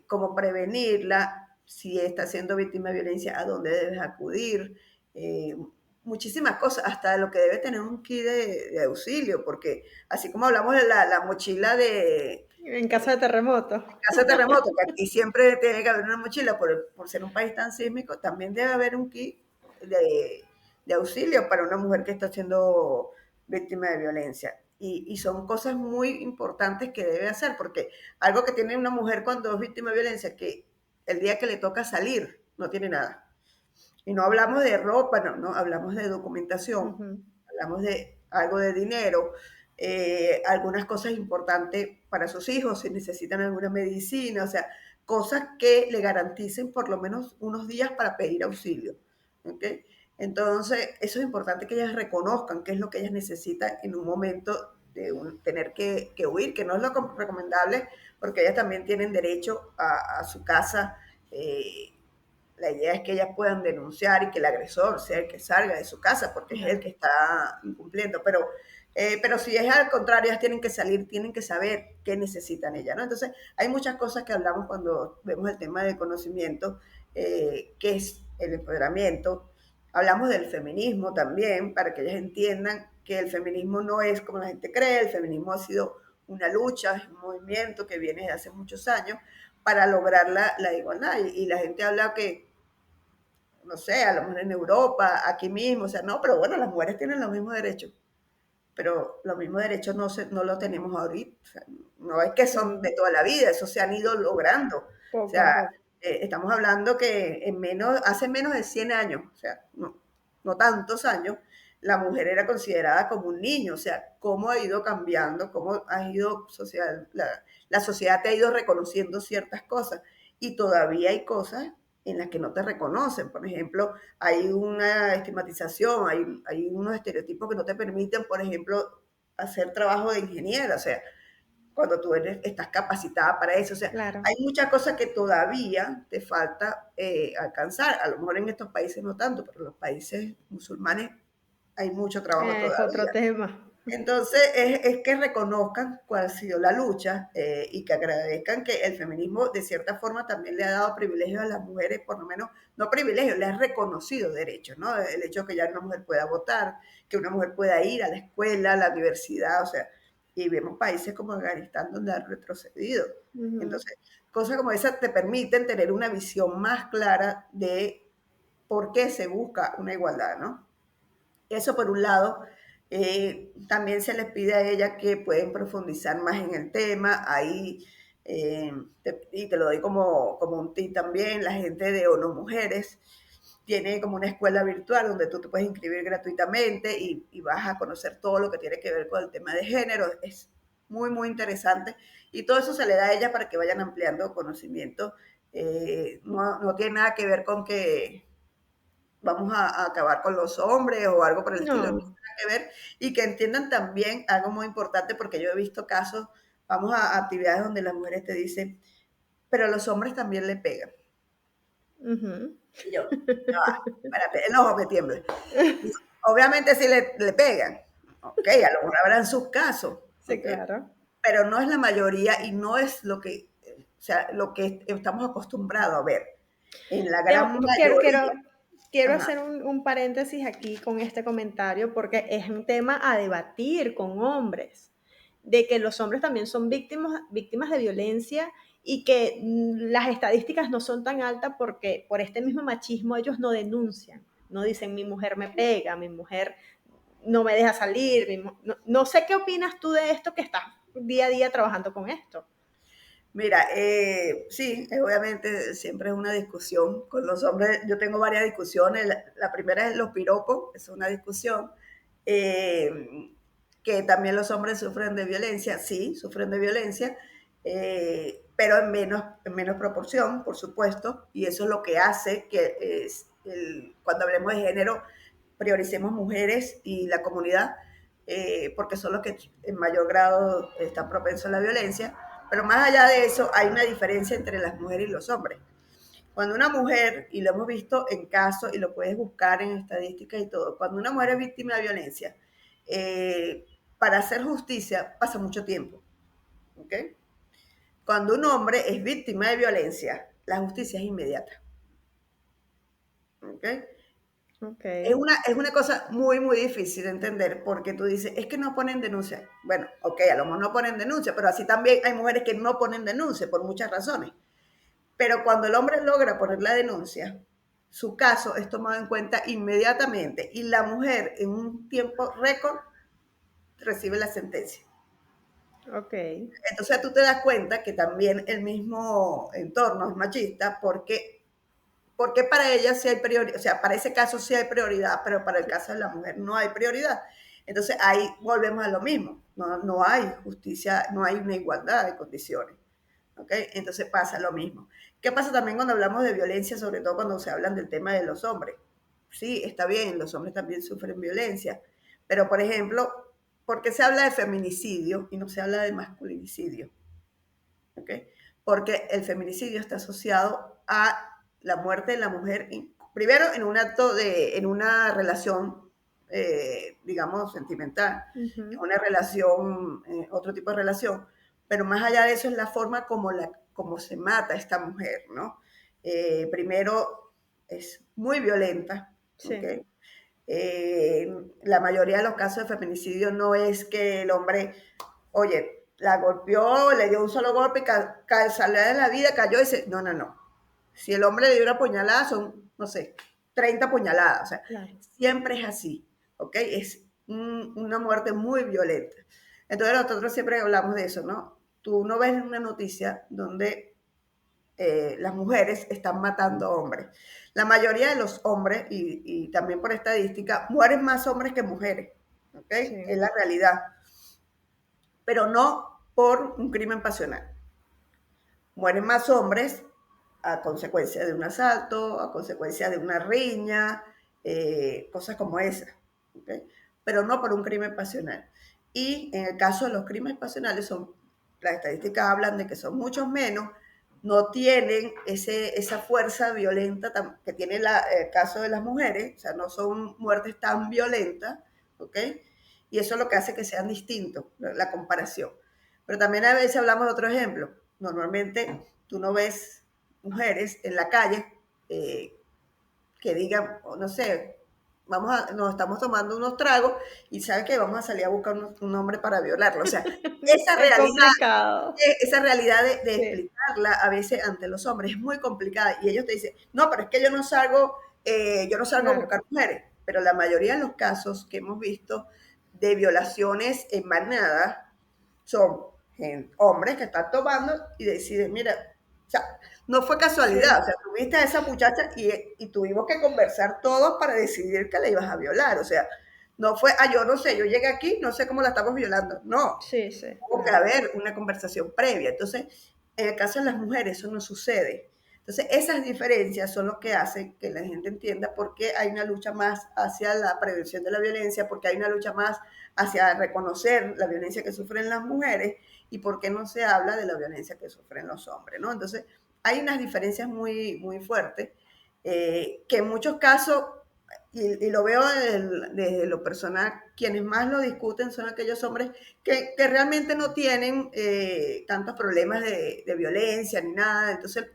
cómo prevenirla, si está siendo víctima de violencia, a dónde debes acudir, eh, muchísimas cosas, hasta lo que debe tener un kit de auxilio, porque así como hablamos de la mochila de
En caso de terremoto.
caso de terremoto, que aquí siempre tiene que haber una mochila por ser un país tan sísmico, también debe haber un kit de auxilio para una mujer que está siendo víctima de violencia. Y son cosas muy importantes que debe hacer, porque algo que tiene una mujer cuando es víctima de violencia, que el día que le toca salir, no tiene nada. Y no hablamos de ropa, no, hablamos de documentación,
Ujú.
hablamos de algo de dinero, algunas cosas importantes para sus hijos, si necesitan alguna medicina, o sea, cosas que le garanticen por lo menos unos días para pedir auxilio. ¿Ok? Entonces, eso es importante que ellas reconozcan qué es lo que ellas necesitan en un momento de tener que huir, que no es lo recomendable, porque ellas también tienen derecho a su casa. La idea es que ellas puedan denunciar y que el agresor sea el que salga de su casa porque es el
Claro.
que está incumpliendo. Pero si es al contrario, ellas tienen que salir, tienen que saber qué necesitan ellas, ¿no? Entonces, hay muchas cosas que hablamos cuando vemos el tema del conocimiento, que es el empoderamiento. Hablamos del feminismo también, para que ellas entiendan que el feminismo no es como la gente cree, el feminismo ha sido una lucha, es un movimiento que viene desde hace muchos años para lograr la igualdad. Y la gente habla que, no sé, a lo mejor en Europa, aquí mismo, o sea, no, pero bueno, las mujeres tienen los mismos derechos, pero los mismos derechos no los tenemos ahorita. O sea, no es que son de
Ujú.
toda la vida, eso se han ido logrando. O
Poco a
sea,
poco.
estamos hablando que hace menos de 100 años, o sea, no tantos años, la mujer era considerada como un niño, o sea, cómo ha ido cambiando, cómo ha ido la sociedad te ha ido reconociendo ciertas cosas y todavía hay cosas en las que no te reconocen. Por ejemplo, hay una estigmatización, hay unos estereotipos que no te permiten, por ejemplo, hacer trabajo de ingeniera, o sea, cuando tú estás capacitada para eso, o sea,
Claro.
hay muchas cosas que todavía te falta alcanzar, a lo mejor en estos países no tanto, pero en los países musulmanes hay mucho trabajo
Es otro
todavía.
tema.
Entonces, es que reconozcan cuál ha sido la lucha y que agradezcan que el feminismo de cierta forma también le ha dado privilegios a las mujeres, por lo menos, no privilegios, le ha reconocido derechos, ¿no? El hecho de que ya una mujer pueda votar, que una mujer pueda ir a la escuela, a la universidad, o sea, y vemos países como Afganistán donde han retrocedido.
Ujú.
Entonces, cosas como esas te permiten tener una visión más clara de por qué se busca una igualdad, ¿no? Eso por un lado. También se les pide a ella que pueden profundizar más en el tema. Ahí, y te lo doy como un tip también, la gente de ONU Mujeres tiene como una escuela virtual donde tú te puedes inscribir gratuitamente y vas a conocer todo lo que tiene que ver con el tema de género. Es muy, muy interesante. Y todo eso se le da a ellas para que vayan ampliando conocimiento. No tiene nada que ver con que vamos a acabar con los hombres o algo por el estilo, no tiene
No.
nada que ver. Y que entiendan también algo muy importante, porque yo he visto casos, vamos a actividades donde las mujeres te dicen, pero a los hombres también le pegan.
Ujú.
Y yo, ya va, espérate, el ojo me tiembla. Dice, obviamente sí le pegan, ok, a lo mejor habrán sus casos,
Sí,
ok,
claro.
pero no es la mayoría y no es lo que, o sea, lo que estamos acostumbrados a ver. En la gran
Quiero,
mayoría,
quiero
ajá,
hacer un paréntesis aquí con este comentario porque es un tema a debatir con hombres, de que los hombres también son víctimas de violencia y que las estadísticas no son tan altas porque por este mismo machismo ellos no denuncian, no dicen mi mujer me pega, mi mujer no me deja salir, no sé qué opinas tú de esto que estás día a día trabajando con esto.
mira, sí, obviamente siempre es una discusión con los hombres. Yo tengo varias discusiones. La primera es los piropos, es una discusión. Eh, que también los hombres sufren de violencia, sí, sufren de violencia, pero en menos proporción, por supuesto, y eso es lo que hace que cuando hablemos de género prioricemos mujeres y la comunidad, porque son los que en mayor grado están propensos a la violencia. Pero más allá de eso, hay una diferencia entre las mujeres y los hombres. Cuando una mujer, y lo hemos visto en casos, y lo puedes buscar en estadísticas y todo, cuando una mujer es víctima de violencia, eh, para hacer justicia pasa mucho tiempo. ¿Okay? Cuando un hombre es víctima de violencia, la justicia es inmediata. ¿Okay?
Ok,
Es una cosa muy, muy difícil de entender porque tú dices, es que no ponen denuncia. Bueno, ok, a lo mejor no ponen denuncia, pero así también hay mujeres que no ponen denuncia por muchas razones. Pero cuando el hombre logra poner la denuncia, su caso es tomado en cuenta inmediatamente y la mujer en un tiempo récord recibe la sentencia.
ok,
Entonces tú te das cuenta que también el mismo entorno es machista porque para ella sí hay prioridad, o sea, para ese caso sí hay prioridad, pero para el caso de la mujer no hay prioridad. Entonces ahí volvemos a lo mismo, no hay justicia, no hay una igualdad de condiciones. ¿Okay? Entonces pasa lo mismo. ¿Qué pasa también cuando hablamos de violencia, sobre todo cuando se hablan del tema de los hombres? Sí, está bien, los hombres también sufren violencia, pero por ejemplo, ¿por qué se habla de feminicidio y no se habla de masculinicidio? ¿Okay? Porque el feminicidio está asociado a la muerte de la mujer, primero en un acto en una relación, digamos, sentimental, en
ujú,
una relación, otro tipo de relación, pero más allá de eso es la forma como se mata a esta mujer, ¿no? Primero es muy violenta, ¿ok?
sí,
La mayoría de los casos de feminicidio no es que el hombre, oye, la golpeó, le dio un solo golpe, salió de la vida, cayó y dice, no, no, no. Si el hombre le dio una puñalada, son, no sé, 30 puñaladas. O sea,
claro.
siempre es así, ¿ok? Es una muerte muy violenta. Entonces nosotros siempre hablamos de eso, ¿no? Tú no ves una noticia donde las mujeres están matando hombres. La mayoría de los hombres, y también por estadística, mueren más hombres que mujeres, ¿ok? Es
Sí,
la realidad, pero no por un crimen pasional. Mueren más hombres a consecuencia de un asalto, a consecuencia de una riña, cosas como esas, ¿okay? Pero no por un crimen pasional. Y en el caso de los crímenes pasionales, las estadísticas hablan de que son muchos menos, no tienen esa fuerza violenta que tiene el caso de las mujeres, o sea, no son muertes tan violentas, ¿ok? Y eso es lo que hace que sean distintos, la comparación. Pero también a veces hablamos de otro ejemplo. Normalmente tú no ves mujeres en la calle eh, que digan, oh, no sé, nos estamos tomando unos tragos y sabes que vamos a salir a buscar un hombre para violarlo. O sea, esa
es
realidad,
complicado.
esa realidad de
Sí,
explicarla a veces ante los hombres es muy complicada y ellos te dicen, no, pero es que yo no salgo a
claro.
buscar mujeres, pero la mayoría de los casos que hemos visto de violaciones en manada son hombres que están tomando y deciden, mira, o sea, no fue casualidad, o
Sí,
sea, tuviste a esa muchacha y tuvimos que conversar todos para decidir que la ibas a violar, o sea, No fue, yo no sé, yo llegué aquí, no sé cómo la estamos violando. No,
Sí, sí,
tuvo que
claro,
haber una conversación previa. Entonces, en el caso de las mujeres, eso no sucede. Entonces, esas diferencias son lo que hacen que la gente entienda por qué hay una lucha más hacia la prevención de la violencia, por qué hay una lucha más hacia reconocer la violencia que sufren las mujeres y por qué no se habla de la violencia que sufren los hombres, ¿no? Entonces, hay unas diferencias muy, muy fuertes que en muchos casos y lo veo desde lo personal, quienes más lo discuten son aquellos hombres que realmente no tienen tantos problemas de violencia ni nada, entonces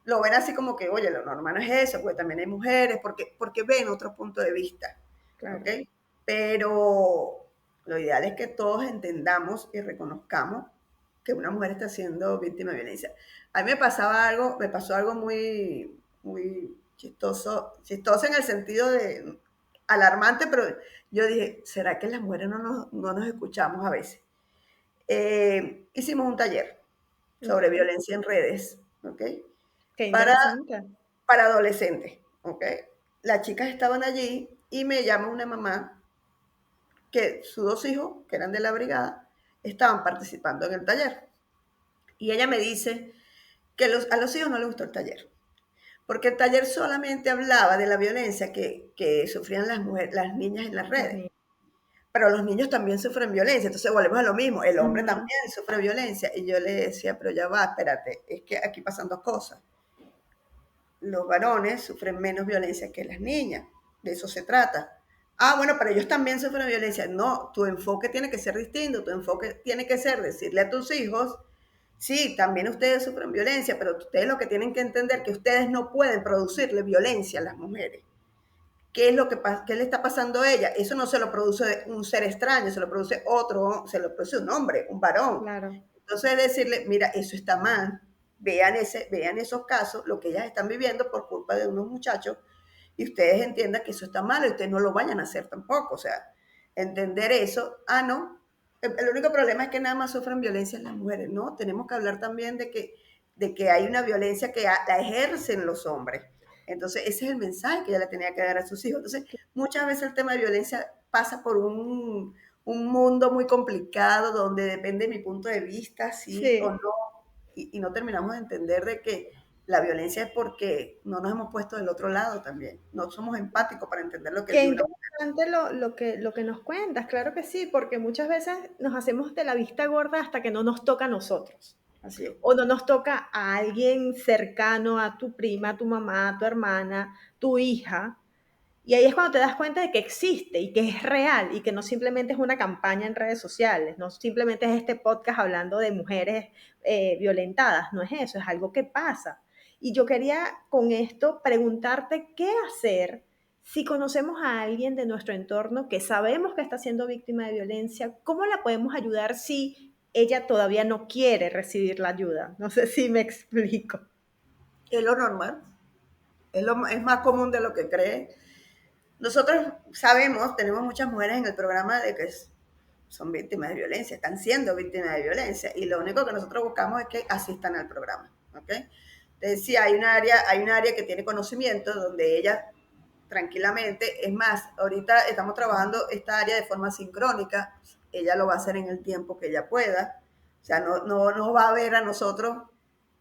lo ven así como que, oye, lo normal no es eso, porque también hay mujeres, porque ven otro punto de vista, ¿ok?
claro.
Pero lo ideal es que todos entendamos y reconozcamos que una mujer está siendo víctima de violencia. A mí me pasó algo muy, muy chistoso en el sentido de alarmante, pero yo dije, ¿será que las mujeres no nos escuchamos a veces? Hicimos un taller sobre
Ok.
violencia en redes, ¿ok?
Qué
Para,
interesante.
para adolescentes, ¿ok? Las chicas estaban allí y me llama una mamá que sus dos hijos, que eran de la brigada, estaban participando en el taller. Y ella me dice que a los hijos no les gustó el taller, porque el taller solamente hablaba de la violencia que sufrían las niñas en las
Las
redes.
niñas.
Pero los niños también sufren violencia, entonces volvemos a lo mismo, el hombre
Ujú.
también sufre violencia. Y yo le decía, pero ya va, espérate, es que aquí pasan dos cosas. Los varones sufren menos violencia que las niñas, de eso se trata. Ah, bueno, pero ellos también sufren violencia. No, tu enfoque tiene que ser distinto, tu enfoque tiene que ser decirle a tus hijos, sí, también ustedes sufren violencia, pero ustedes lo que tienen que entender es que ustedes no pueden producirle violencia a las mujeres. ¿Qué es lo que qué le está pasando a ella? Eso no se lo produce un ser extraño, se lo produce otro, se lo produce un hombre, un varón.
Claro.
Entonces decirle, mira, eso está mal, vean esos casos, lo que ellas están viviendo por culpa de unos muchachos, y ustedes entiendan que eso está mal y ustedes no lo vayan a hacer tampoco. O sea, entender eso, no, el único problema es que nada más sufren violencia las mujeres, ¿no? Tenemos que hablar también de que hay una violencia que la ejercen los hombres. Entonces, ese es el mensaje que ella le tenía que dar a sus hijos. Entonces, muchas veces el tema de violencia pasa por un mundo muy complicado donde depende de mi punto de vista, sí o
Sí.
no, y no terminamos de entender de que la violencia es porque no nos hemos puesto del otro lado también. No somos empáticos para entender lo que
Qué
vive una mujer.
interesante lo que nos cuentas, claro que sí, porque muchas veces nos hacemos de la vista gorda hasta que no nos toca a nosotros,
Así es.
o no nos toca a alguien cercano, a tu prima, a tu mamá, a tu hermana, tu hija, y ahí es cuando te das cuenta de que existe y que es real y que no simplemente es una campaña en redes sociales, no simplemente es este podcast hablando de mujeres violentadas, no es eso, es algo que pasa. Y yo quería con esto preguntarte qué hacer si conocemos a alguien de nuestro entorno que sabemos que está siendo víctima de violencia, ¿cómo la podemos ayudar si ella todavía no quiere recibir la ayuda? No sé si me explico.
Es lo normal, es más común de lo que cree. Nosotros sabemos, tenemos muchas mujeres en el programa de que son víctimas de violencia, están siendo víctimas de violencia, y lo único que nosotros buscamos es que asistan al programa, ¿ok? Entonces, sí, hay un área que tiene conocimiento donde ella tranquilamente, es más, ahorita estamos trabajando esta área de forma sincrónica, ella lo va a hacer en el tiempo que ella pueda, o sea, no nos va a ver a nosotros,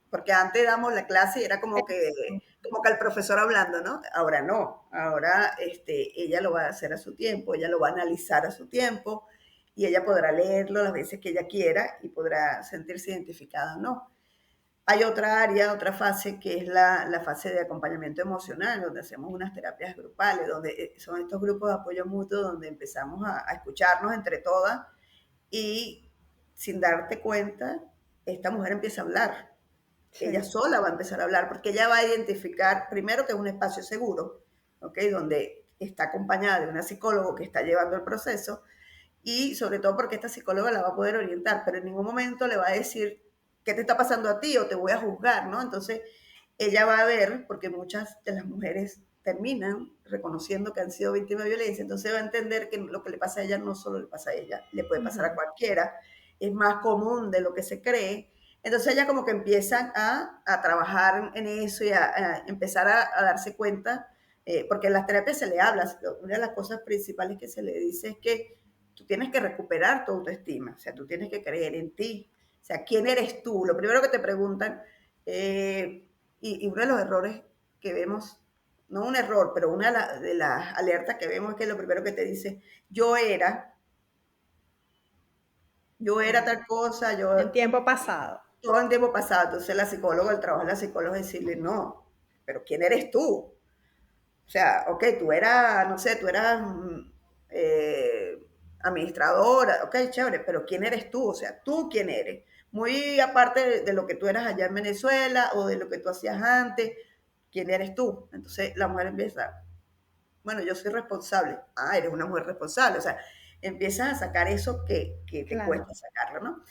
porque antes damos la clase y era como que el profesor hablando, ¿no? Ahora no, ahora ella lo va a hacer a su tiempo, ella lo va a analizar a su tiempo y ella podrá leerlo las veces que ella quiera y podrá sentirse identificada o no. Hay otra área, otra fase que es la fase de acompañamiento emocional, donde hacemos unas terapias grupales, donde son estos grupos de apoyo mutuo, donde empezamos a escucharnos entre todas y sin darte cuenta, esta mujer empieza a hablar, ella
Sí.
sola va a empezar a hablar, porque ella va a identificar primero que es un espacio seguro, ¿ok? Donde está acompañada de una psicóloga que está llevando el proceso y sobre todo porque esta psicóloga la va a poder orientar, pero en ningún momento le va a decir qué te está pasando a ti o te voy a juzgar, ¿no? Entonces ella va a ver, porque muchas de las mujeres terminan reconociendo que han sido víctimas de violencia, entonces va a entender que lo que le pasa a ella no solo le pasa a ella, le puede pasar a
Ujú.
cualquiera, es más común de lo que se cree. Entonces ella como que empieza a trabajar en eso y a empezar a darse cuenta Porque en las terapias se le habla, una de las cosas principales que se le dice es que tú tienes que recuperar tu autoestima, o sea, tú tienes que creer en ti, o sea, ¿quién eres tú? Lo primero que te preguntan, y uno de los errores que vemos, no un error, pero una de las alertas que vemos es que lo primero que te dice, yo era, yo era tal cosa,
En
yo,
tiempo pasado.
todo el tiempo pasado. Entonces la psicóloga, el trabajo de la psicóloga es decirle, no, pero ¿quién eres tú? O sea, ok, tú eras, no sé, tú eras eh, administradora, ok, chévere, pero ¿quién eres tú? O sea, ¿tú quién eres? Muy aparte de lo que tú eras allá en Venezuela o de lo que tú hacías antes, ¿quién eres tú? Entonces la mujer empieza, bueno, yo soy responsable. Ah, eres una mujer responsable. O sea, empiezas a sacar eso que te
Claro,
cuesta sacarlo, ¿no?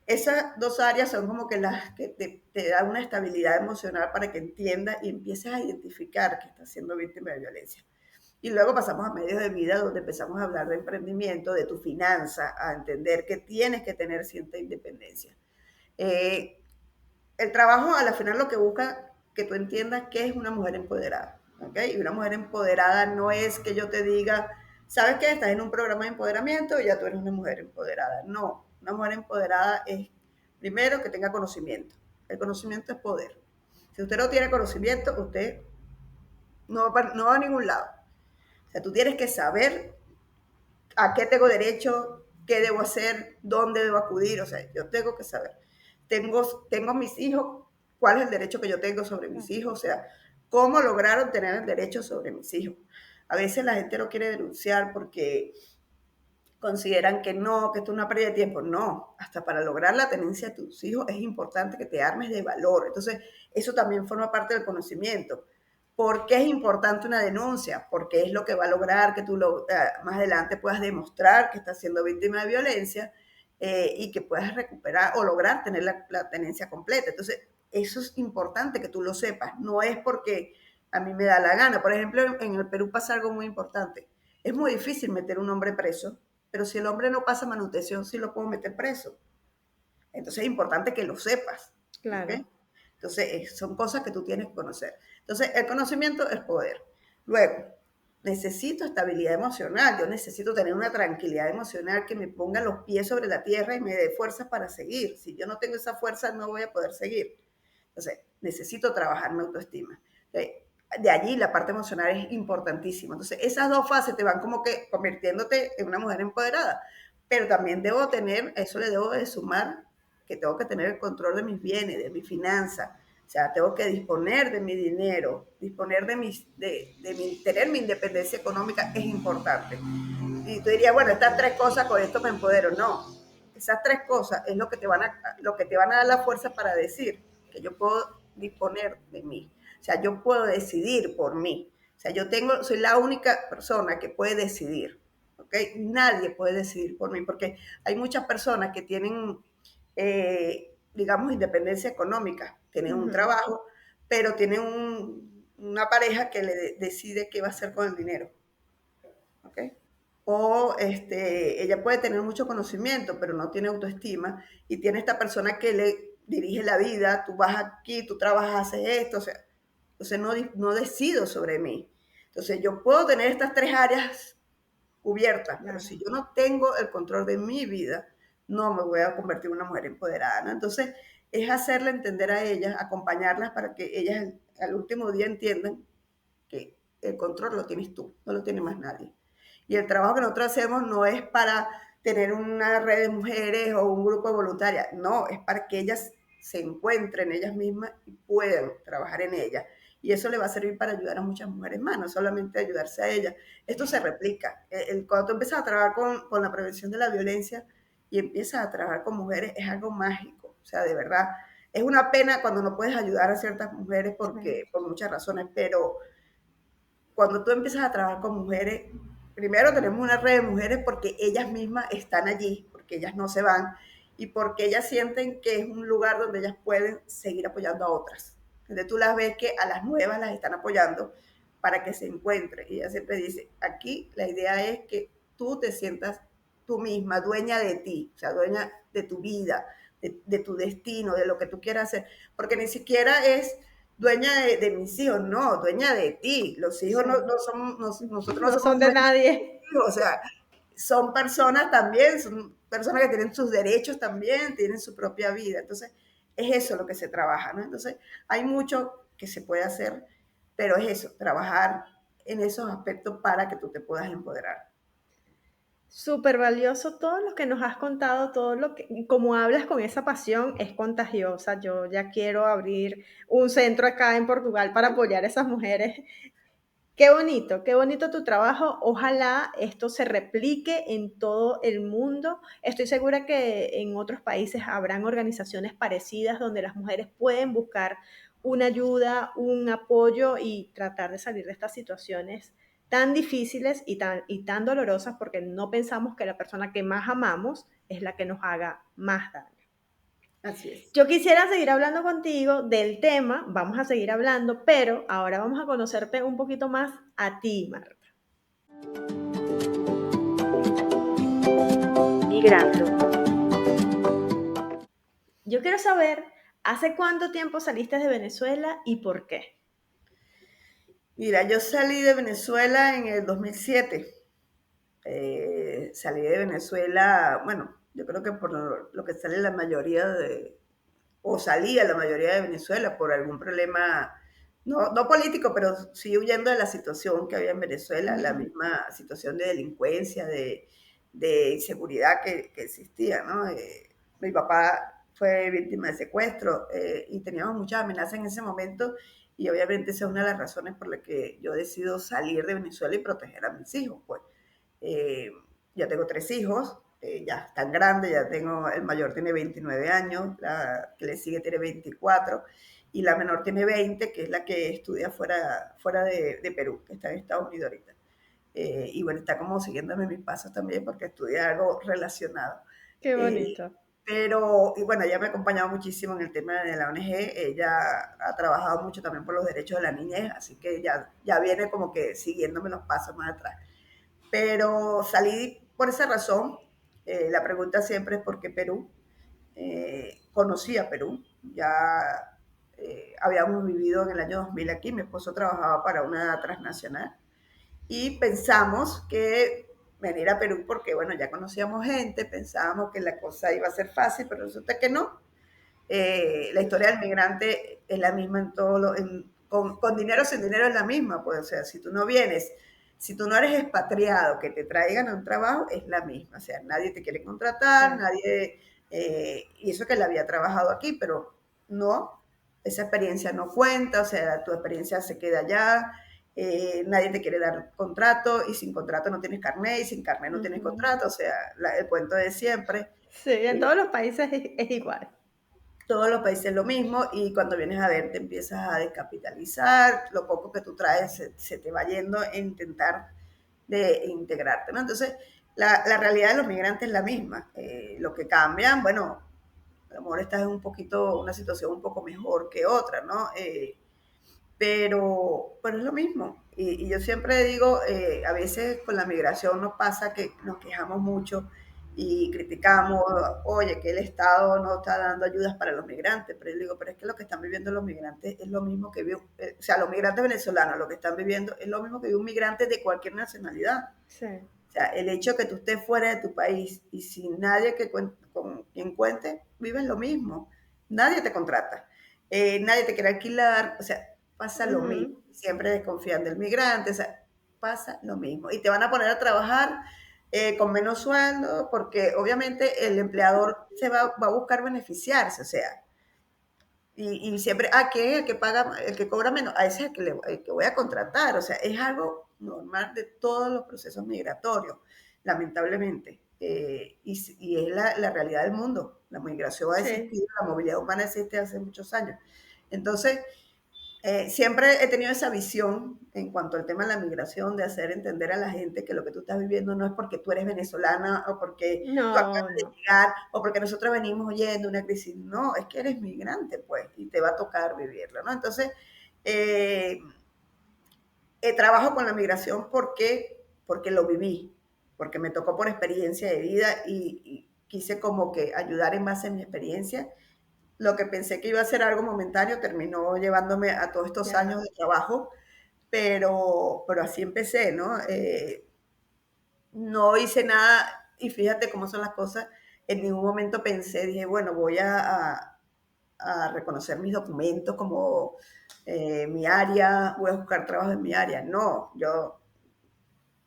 Esas dos áreas son como que las que te dan una estabilidad emocional para que entiendas y empieces a identificar que estás siendo víctima de violencia. Y luego pasamos a medios de vida donde empezamos a hablar de emprendimiento, de tu finanza, a entender que tienes que tener cierta independencia. Eh, el trabajo a la final lo que busca que tú entiendas que es una mujer empoderada, ¿ok? Y una mujer empoderada no es que yo te diga, ¿sabes qué? Estás en un programa de empoderamiento y ya tú eres una mujer empoderada. No, una mujer empoderada es, primero, que tenga conocimiento. El conocimiento es poder. Si usted no tiene conocimiento, usted no va a ningún lado. O sea, tú tienes que saber a qué tengo derecho, qué debo hacer, dónde debo acudir, o sea, yo tengo que saber. Tengo mis hijos, cuál es el derecho que yo tengo sobre mis hijos, o sea, cómo lograron tener el derecho sobre mis hijos. A veces la gente no quiere denunciar porque consideran que esto es una pérdida de tiempo. No, hasta para lograr la tenencia de tus hijos es importante que te armes de valor. Entonces, eso también forma parte del conocimiento. ¿Por qué es importante una denuncia? Porque es lo que va a lograr que tú más adelante puedas demostrar que estás siendo víctima de violencia y que puedas recuperar o lograr tener la tenencia completa. Entonces, eso es importante que tú lo sepas. No es porque a mí me da la gana. Por ejemplo, en el Perú pasa algo muy importante. Es muy difícil meter a un hombre preso, pero si el hombre no pasa manutención, sí lo puedo meter preso. Entonces es importante que lo sepas.
claro.
¿Ok? Entonces son cosas que tú tienes que conocer. Entonces el conocimiento es poder. Luego, necesito estabilidad emocional. Yo necesito tener una tranquilidad emocional que me ponga los pies sobre la tierra y me dé fuerza para seguir. Si yo no tengo esa fuerza, no voy a poder seguir. Entonces, necesito trabajar mi autoestima. De allí la parte emocional es importantísima. Entonces, esas dos fases te van como que convirtiéndote en una mujer empoderada. Pero también debo tener, eso le debo de sumar, que tengo que tener el control de mis bienes, de mi finanza. O sea, tengo que disponer de mi dinero, disponer tener mi independencia económica es importante. Y tú dirías, bueno, estas tres cosas con esto me empodero. No, esas tres cosas es lo que te van a dar la fuerza para decir que yo puedo disponer de mí. O sea, yo puedo decidir por mí. O sea, soy la única persona que puede decidir. ¿Ok? Nadie puede decidir por mí, porque hay muchas personas que tienen, digamos, independencia económica, tienen un
Ujú.
trabajo, pero tienen una pareja que le decide qué va a hacer con el dinero. ¿Ok? O ella puede tener mucho conocimiento, pero no tiene autoestima, y tiene esta persona que le dirige la vida, tú vas aquí, tú trabajas, haces esto, o sea, entonces no decido sobre mí. Entonces yo puedo tener estas tres áreas cubiertas, pero
Claro.
si yo no tengo el control de mi vida, no me voy a convertir en una mujer empoderada, ¿no? Entonces es hacerle entender a ellas, acompañarlas para que ellas al último día entiendan que el control lo tienes tú, no lo tiene más nadie. Y el trabajo que nosotros hacemos no es para tener una red de mujeres o un grupo de voluntarias, no, es para que ellas se encuentren ellas mismas y puedan trabajar en ellas. Y eso le va a servir para ayudar a muchas mujeres más, no solamente ayudarse a ellas. Esto se replica. Cuando tú empiezas a trabajar con la prevención de la violencia y empiezas a trabajar con mujeres, es algo mágico. O sea, de verdad, es una pena cuando no puedes ayudar a ciertas mujeres
Sí.
por muchas razones, pero cuando tú empiezas a trabajar con mujeres, primero tenemos una red de mujeres porque ellas mismas están allí, porque ellas no se van y porque ellas sienten que es un lugar donde ellas pueden seguir apoyando a otras. Entonces tú las ves que a las nuevas las están apoyando para que se encuentren. Y ella siempre dice, aquí la idea es que tú te sientas tú misma, dueña de ti, o sea, dueña de tu vida, de tu destino, de lo que tú quieras hacer, porque ni siquiera es dueña de mis hijos, no, dueña de ti. Los hijos
Sí.
nosotros no
No
somos
son de
dueños de tus
nadie.
hijos, o sea, son personas también, son personas que tienen sus derechos también, tienen su propia vida. Entonces, es eso lo que se trabaja, ¿no? Entonces, hay mucho que se puede hacer, pero es eso, trabajar en esos aspectos para que tú te puedas empoderar.
Súper valioso todo lo que nos has contado, todo lo que, como hablas con esa pasión, es contagiosa. Yo ya quiero abrir un centro acá en Portugal para apoyar a esas mujeres. Qué bonito tu trabajo. Ojalá esto se replique en todo el mundo. Estoy segura que en otros países habrán organizaciones parecidas donde las mujeres pueden buscar una ayuda, un apoyo y tratar de salir de estas situaciones tan difíciles y tan dolorosas porque no pensamos que la persona que más amamos es la que nos haga más daño.
Así es.
Yo quisiera seguir hablando contigo del tema, vamos a seguir hablando, pero ahora vamos a conocerte un poquito más a ti, Marta. Migrando. Yo quiero saber, ¿hace cuánto tiempo saliste de Venezuela y por qué?
Mira, yo salí de Venezuela en el 2007. Salí de Venezuela, bueno, yo creo que por lo que sale la mayoría o salía la mayoría de Venezuela por algún problema, no político, pero sí huyendo de la situación que había en Venezuela, la misma situación de delincuencia, de inseguridad que existía, ¿no? Mi papá fue víctima de secuestro y teníamos muchas amenazas en ese momento y obviamente esa es una de las razones por las que yo decido salir de Venezuela y proteger a mis hijos, pues. Eh, ya tengo 3 hijos, ya están grandes, ya tengo, el mayor tiene 29 años, la que le sigue tiene 24 y la menor tiene 20, que es la que estudia fuera de Perú, que está en Estados Unidos ahorita. Y bueno, está como siguiéndome mis pasos también porque estudia algo relacionado.
Qué
Eh,
bonito.
pero, y bueno, ella me ha acompañado muchísimo en el tema de la ONG, ella ha trabajado mucho también por los derechos de la niñez, así que ya viene como que siguiéndome los pasos más atrás. Pero salí por esa razón. La pregunta siempre es por qué Perú. Conocí a Perú, ya habíamos vivido en el año 2000 aquí, mi esposo trabajaba para una transnacional y pensamos que venir a Perú porque, bueno, ya conocíamos gente, pensábamos que la cosa iba a ser fácil, pero resulta que no. La historia del migrante es la misma en todo con dinero o sin dinero es la misma, pues, o sea, si tú no vienes, si tú no eres expatriado, que te traigan a un trabajo, es la misma, o sea, nadie te quiere
Sí.
contratar, nadie, y eso que él había trabajado aquí, pero no, esa experiencia no cuenta, o sea, tu experiencia se queda allá, nadie te quiere dar contrato, y sin contrato no tienes carnet, y sin carnet no tienes
Ujú.
contrato, o sea, el cuento de siempre.
Sí, en
Eh,
todos los países es igual.
todos los países lo mismo y cuando vienes a ver te empiezas a descapitalizar, lo poco que tú traes se te va yendo en intentar de integrarte, ¿no? Entonces, la realidad de los migrantes es la misma. Lo que cambian, bueno, a lo mejor estás en una situación un poco mejor que otra, ¿no? Pero es lo mismo. Y yo siempre digo, a veces con la migración nos pasa que nos quejamos mucho y criticamos, oye, que el Estado no está dando ayudas para los migrantes, pero yo digo, pero es que lo que están viviendo los migrantes es lo mismo que vive, o sea, los migrantes venezolanos, lo que están viviendo es lo mismo que vive un migrante de cualquier nacionalidad.
Sí.
O sea, el hecho de que tú estés fuera de tu país y sin nadie con quien cuente, vives lo mismo. Nadie te contrata, nadie te quiere alquilar, o sea, pasa lo mismo.
Ujú.
Siempre desconfían del migrante, o sea, pasa lo mismo. Y te van a poner a trabajar con menos sueldo porque obviamente el empleador va a buscar beneficiarse, o sea, y siempre, ¿qué? El que paga, el que cobra menos, a ese es el que voy a contratar. O sea, es algo normal de todos los procesos migratorios, lamentablemente. Y es la realidad del mundo. La migración ha
Sí.
existido, la movilidad humana existe hace muchos años. Entonces, siempre he tenido esa visión en cuanto al tema de la migración, de hacer entender a la gente que lo que tú estás viviendo no es porque tú eres venezolana o porque tú acabas
No,
de
no.
llegar o porque nosotros venimos oyendo una crisis. No, es que eres migrante, pues, y te va a tocar vivirlo, ¿no? Entonces, eh, trabajo con la migración porque lo viví, porque me tocó por experiencia de vida y quise como que ayudar en base a mi experiencia lo que pensé que iba a ser algo momentáneo terminó llevándome a todos estos
Ya,
años de trabajo, pero así empecé, ¿no? No hice nada y fíjate cómo son las cosas. En ningún momento pensé, dije, bueno, voy a reconocer mis documentos como mi área, voy a buscar trabajo en mi área. No, yo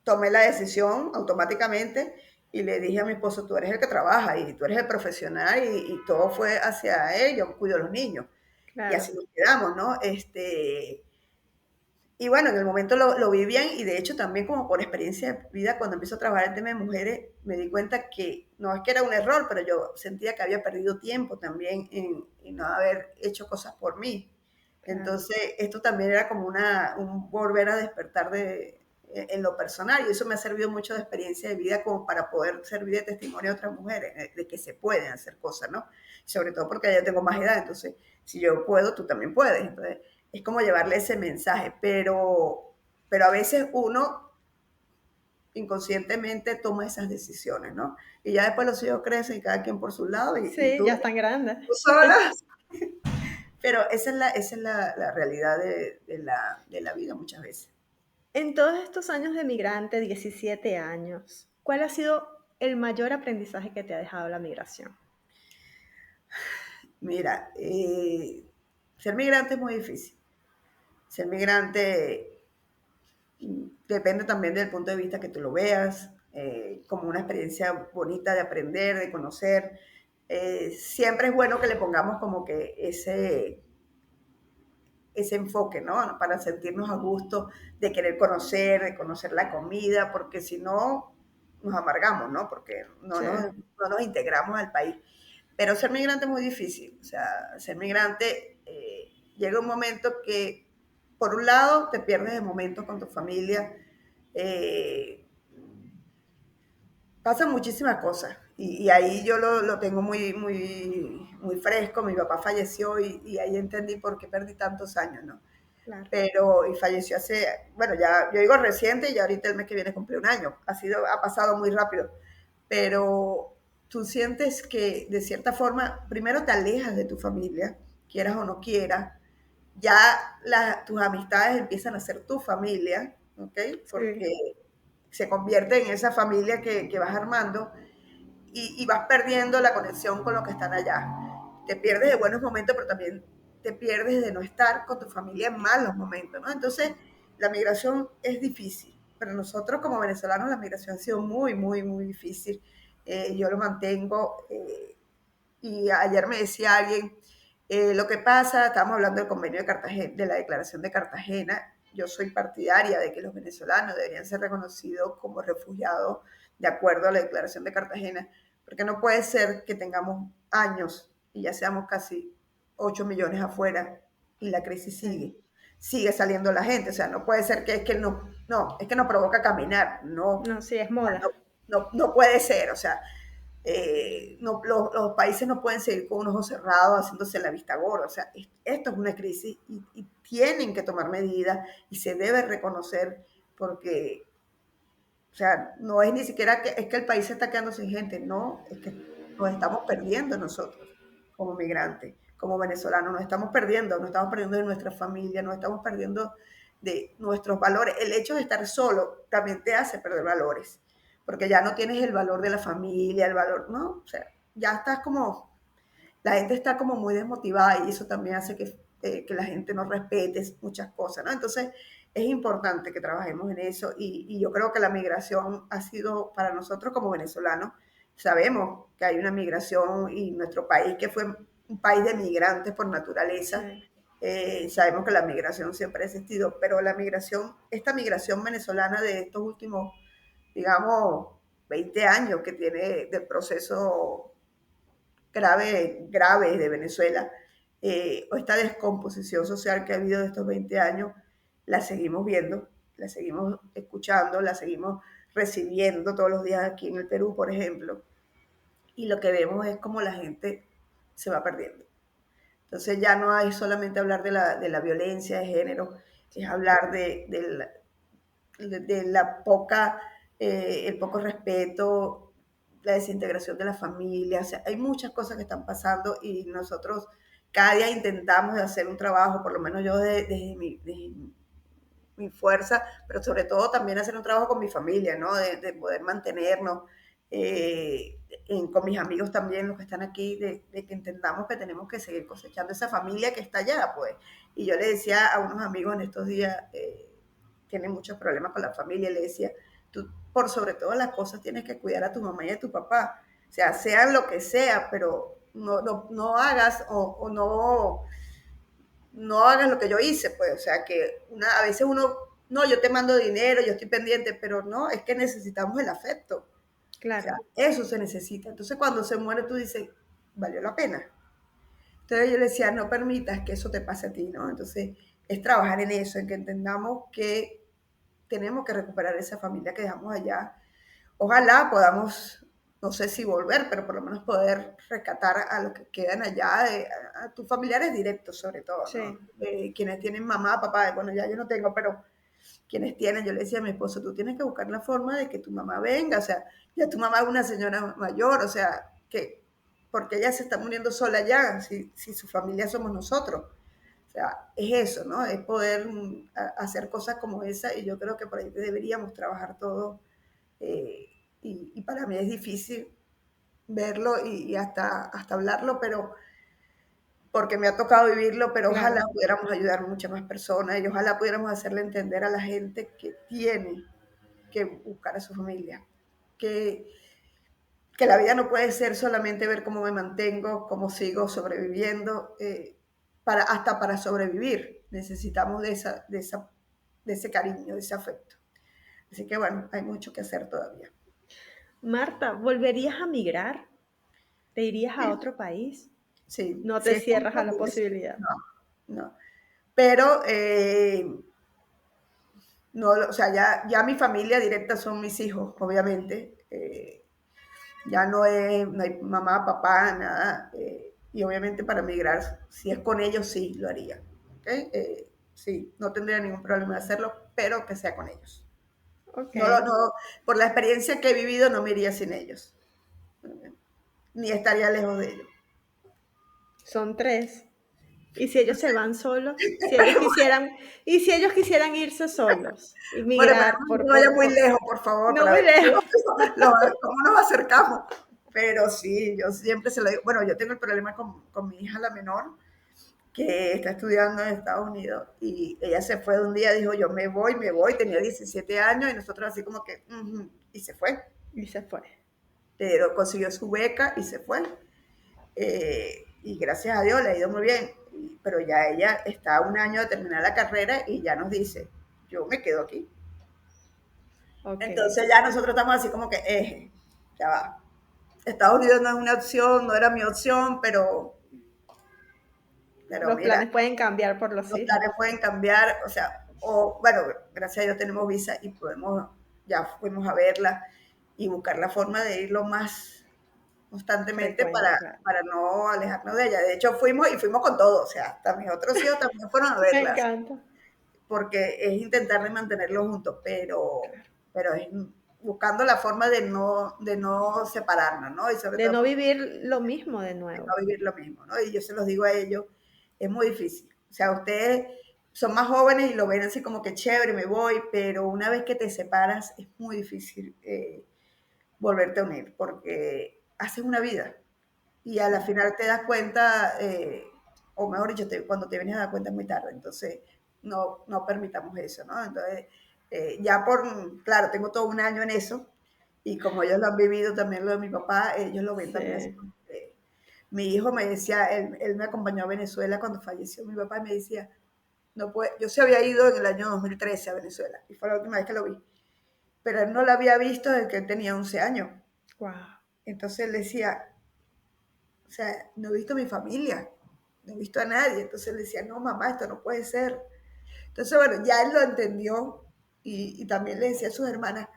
tomé la decisión automáticamente y le dije a mi esposo, tú eres el que trabaja y tú eres el profesional y todo fue hacia él, yo cuido a los niños. Y
claro.
así nos quedamos, ¿no? Y bueno, en el momento lo vi bien y de hecho también como por experiencia de vida, cuando empiezo a trabajar el tema de mujeres, me di cuenta que no es que era un error, pero yo sentía que había perdido tiempo también en no haber hecho cosas por mí.
Claro.
Entonces, esto también era como un volver a despertar en lo personal y eso me ha servido mucho de experiencia de vida como para poder servir de testimonio a otras mujeres, de que se pueden hacer cosas, ¿no? Sobre todo porque ya tengo más edad, entonces, si yo puedo, tú también puedes. Entonces, es como llevarle ese mensaje, pero a veces uno inconscientemente toma esas decisiones, ¿no? Y ya después los hijos crecen y cada quien por su lado y
Sí, ya están grandes.
tú sola, pero esa es la realidad de la vida muchas veces.
En todos estos años de migrante, 17 años, ¿cuál ha sido el mayor aprendizaje que te ha dejado la migración?
Mira, ser migrante es muy difícil. Ser migrante depende también del punto de vista que tú lo veas, como una experiencia bonita de aprender, de conocer. Siempre es bueno que le pongamos como que ese enfoque, ¿no? Para sentirnos a gusto de conocer la comida, porque si no, nos amargamos, ¿no? Porque
Sí,
no nos integramos al país. Pero ser migrante es muy difícil. O sea, ser migrante llega un momento que, por un lado, te pierdes de momentos con tu familia. Eh, Pasan muchísimas cosas. Y ahí yo lo tengo muy fresco. Mi papá falleció y ahí entendí por qué perdí tantos años, ¿no?
claro.
Pero y falleció hace, bueno, ya yo digo reciente y ahorita el mes que viene cumple un año. Ha pasado muy rápido. Pero tú sientes que de cierta forma, primero te alejas de tu familia, quieras o no quieras, ya tus amistades empiezan a ser tu familia, ¿ok?
Sí,
Porque se convierte en esa familia que vas armando y vas perdiendo la conexión con los que están allá. Te pierdes de buenos momentos, pero también te pierdes de no estar con tu familia en malos momentos, ¿no? Entonces, la migración es difícil. Pero nosotros como venezolanos la migración ha sido muy difícil. Yo lo mantengo. Y ayer me decía alguien, lo que pasa, estamos hablando del convenio de Cartagena, de la declaración de Cartagena. Yo soy partidaria de que los venezolanos deberían ser reconocidos como refugiados de acuerdo a la declaración de Cartagena, porque no puede ser que tengamos años y ya seamos casi 8 millones afuera y la crisis
sí.
sigue saliendo la gente. O sea, no puede ser que es que no, es que nos provoca caminar.
No, sí, es moda.
No puede ser. O sea, los países no pueden seguir con un ojo cerrado haciéndose la vista gorda. O sea, esto es una crisis y tienen que tomar medidas y se debe reconocer porque, o sea, no es ni siquiera que es que el país se está quedando sin gente, no, es que nos estamos perdiendo nosotros como migrantes, como venezolanos, nos estamos perdiendo de nuestra familia, nos estamos perdiendo de nuestros valores. El hecho de estar solo también te hace perder valores, porque ya no tienes el valor de la familia, el valor, ¿no? O sea, ya estás como, la gente está como muy desmotivada y eso también hace que la gente no respete muchas cosas, ¿no? Entonces, es importante que trabajemos en eso y yo creo que la migración ha sido para nosotros como venezolanos, sabemos que hay una migración y nuestro país que fue un país de migrantes por naturaleza,
Sí,
sabemos que la migración siempre ha existido, pero esta migración venezolana de estos últimos, digamos, 20 años que tiene del proceso grave de Venezuela, o esta descomposición social que ha habido de estos 20 años, la seguimos viendo, la seguimos escuchando, la seguimos recibiendo todos los días aquí en el Perú, por ejemplo, y lo que vemos es como la gente se va perdiendo. Entonces ya no hay solamente hablar de la violencia de género, es hablar de la poca, el poco respeto, la desintegración de la familia, o sea, hay muchas cosas que están pasando y nosotros cada día intentamos de hacer un trabajo, por lo menos yo desde mi fuerza, pero sobre todo también hacer un trabajo con mi familia, ¿no? De poder mantenernos, con mis amigos también, los que están aquí, de que entendamos que tenemos que seguir cosechando esa familia que está allá, pues. Y yo le decía a unos amigos en estos días, tienen muchos problemas con la familia, le decía, tú por sobre todas las cosas tienes que cuidar a tu mamá y a tu papá, o sea, sean lo que sea, pero no hagas o no hagas lo que yo hice, pues, o sea, que a veces uno, no, yo te mando dinero, yo estoy pendiente, pero no, es que necesitamos el afecto, o sea,
Claro,
eso se necesita. Entonces, cuando se muere, tú dices, valió la pena. Entonces, yo le decía, no permitas que eso te pase a ti, ¿no? Entonces, es trabajar en eso, en que entendamos que tenemos que recuperar esa familia que dejamos allá. Ojalá podamos, no sé si volver, pero por lo menos poder rescatar a los que quedan allá, a tus familiares directos sobre todo, ¿no?
sí,
Quienes tienen mamá, papá, bueno, ya yo no tengo, pero quienes tienen, yo le decía a mi esposo, tú tienes que buscar la forma de que tu mamá venga, o sea, ya tu mamá es una señora mayor, o sea, que porque ella se está muriendo sola ya, si su familia somos nosotros. O sea, es eso, ¿no? Es poder hacer cosas como esa y yo creo que por ahí deberíamos trabajar todos. eh, y para mí es difícil verlo y hasta hablarlo, pero porque me ha tocado vivirlo, pero ojalá
claro.
pudiéramos ayudar a muchas más personas y ojalá pudiéramos hacerle entender a la gente que tiene que buscar a su familia, que, que la vida no puede ser solamente ver cómo me mantengo, cómo sigo sobreviviendo, hasta para sobrevivir necesitamos de ese cariño, de ese afecto. Así que bueno, hay mucho que hacer todavía.
Marta, ¿volverías a migrar? ¿Te irías a
Sí,
otro país?
sí,
No
sí
te
es con mi
cierras a la
familia, sí.
posibilidad.
No, no. Pero no, o sea, ya mi familia directa son mis hijos, obviamente. Ya no hay mamá, papá, nada. Y obviamente para migrar, si es con ellos, sí, lo haría. ¿Okay? Sí, no tendría ningún problema de hacerlo, pero que sea con ellos.
Ok,
No, por la experiencia que he vivido, no me iría sin ellos, ni estaría lejos de ellos.
son tres. ¿Y si ellos se van solos? Si ellos quisieran, ¿y si ellos quisieran irse solos y
Bueno, pero
migrar
no vaya muy lejos, por favor,
no
para
muy
ver
lejos?
cómo nos acercamos. Pero sí, yo siempre se lo digo. Bueno, yo tengo el problema con mi hija, la menor, que está estudiando en Estados Unidos y ella se fue de un día, dijo, yo me voy, tenía 17 años y nosotros así como que, y se fue,
Y se fue.
pero consiguió su beca y se fue. Y gracias a Dios le ha ido muy bien, pero ya ella está a un año de terminar la carrera y ya nos dice, yo me quedo aquí.
Ok.
Entonces ya nosotros estamos así como que, ya va. Estados Unidos no es una opción, no era mi opción, pero
Los
mira,
planes pueden cambiar por los
los
hijos.
planes pueden cambiar, o sea, o bueno, gracias a Dios tenemos visa y podemos, ya fuimos a verla y buscar la forma de ir lo más constantemente
Frecuente, claro.
para no alejarnos de ella. De hecho, fuimos y fuimos con todo, o sea, hasta mis otros hijos también fueron a
Me
verlas,
encanta.
porque es intentar de mantenerlos juntos,
Claro.
pero es buscando la forma de no separarnos, ¿no? Y sobre
De
todo
no
porque
vivir lo mismo de
no
nuevo.
vivir lo mismo, ¿no? Y yo se los digo a ellos, es muy difícil. O sea, ustedes son más jóvenes y lo ven así como que chévere, me voy, pero una vez que te separas es muy difícil volverte a unir porque haces una vida y a la
Sí.
final te das cuenta, o mejor dicho, cuando te vienes a dar cuenta es muy tarde. Entonces, no permitamos eso, ¿no? Entonces, claro, tengo todo un año en eso y como ellos lo han vivido también lo de mi papá, ellos lo ven también así
Sí.
como que, mi hijo me decía, él me acompañó a Venezuela cuando falleció mi papá y me decía, no puede, yo se había ido en el año 2013 a Venezuela y fue la última vez que lo vi, pero él no lo había visto desde que él tenía 11 años.
Wow.
Entonces él decía, o sea, no he visto a mi familia, no he visto a nadie. Entonces él decía, no, mamá, esto no puede ser. Entonces, bueno, ya él lo entendió y también le decía a sus hermanas,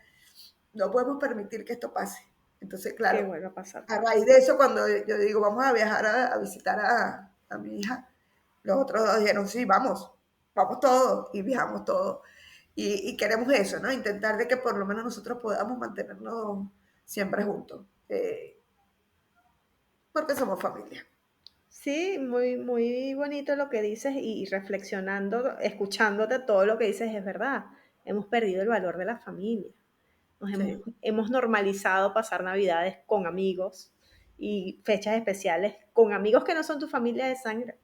no podemos permitir que esto pase. Entonces,
Que
claro,
vuelva a pasar.
a raíz de eso, cuando yo digo, vamos a viajar a visitar a mi hija, los otros dos dijeron, sí, vamos todos y viajamos todos. Y queremos eso, ¿no? Intentar de que por lo menos nosotros podamos mantenernos siempre juntos, porque somos familia.
Sí, muy, muy bonito lo que dices y reflexionando, escuchándote todo lo que dices es verdad. Hemos perdido el valor de la familia.
Sí,
Hemos normalizado pasar navidades con amigos y fechas especiales con amigos que no son tu familia de sangre.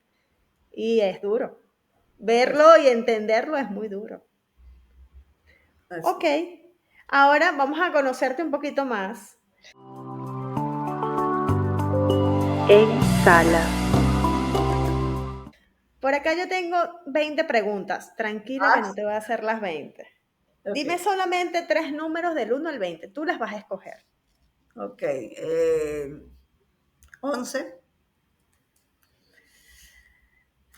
Y es duro.
así,
Verlo y entenderlo es muy duro. Ok,
así.
ahora vamos a conocerte un poquito más. En sala. Por acá yo tengo 20 preguntas. Tranquila
Ah,
que no te voy a hacer las 20.
ok,
Dime solamente tres números del 1 al 20. Tú las vas a escoger.
ok. 11,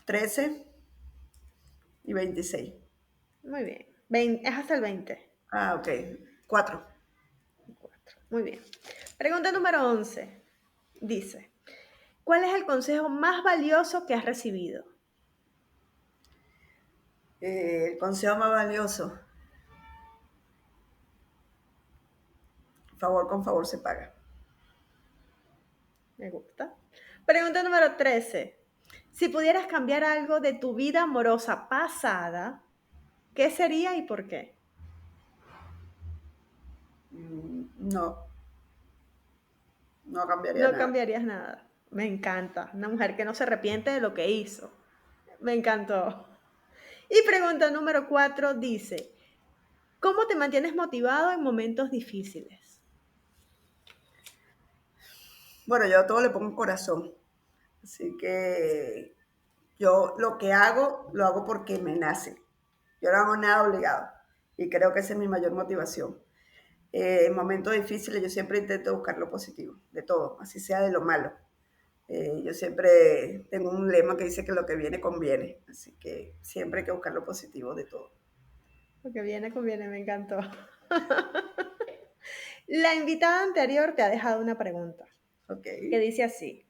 13 y 26.
Muy bien. 20, es hasta el 20.
Ah, ok. 4.
Muy bien. Pregunta número 11. Dice, ¿cuál es el consejo más valioso que has recibido?
El consejo más valioso, favor con favor se paga.
Me gusta. Pregunta número 13. Si pudieras cambiar algo de tu vida amorosa pasada, ¿qué sería y por qué?
No, no cambiaría
No
nada.
cambiarías nada. Me encanta. Una mujer que no se arrepiente de lo que hizo. Me encantó. Y pregunta número 4 dice, ¿cómo te mantienes motivado en momentos difíciles?
Bueno, yo a todo le pongo corazón. Así que yo lo que hago, lo hago porque me nace. Yo no hago nada obligado. Y creo que esa es mi mayor motivación. En momentos difíciles yo siempre intento buscar lo positivo, de todo, así sea de lo malo. Yo siempre tengo un lema que dice que lo que viene conviene, así que siempre hay que buscar lo positivo de todo.
Porque viene, conviene, me encantó. La invitada anterior te ha dejado una pregunta
Ok.
que dice así,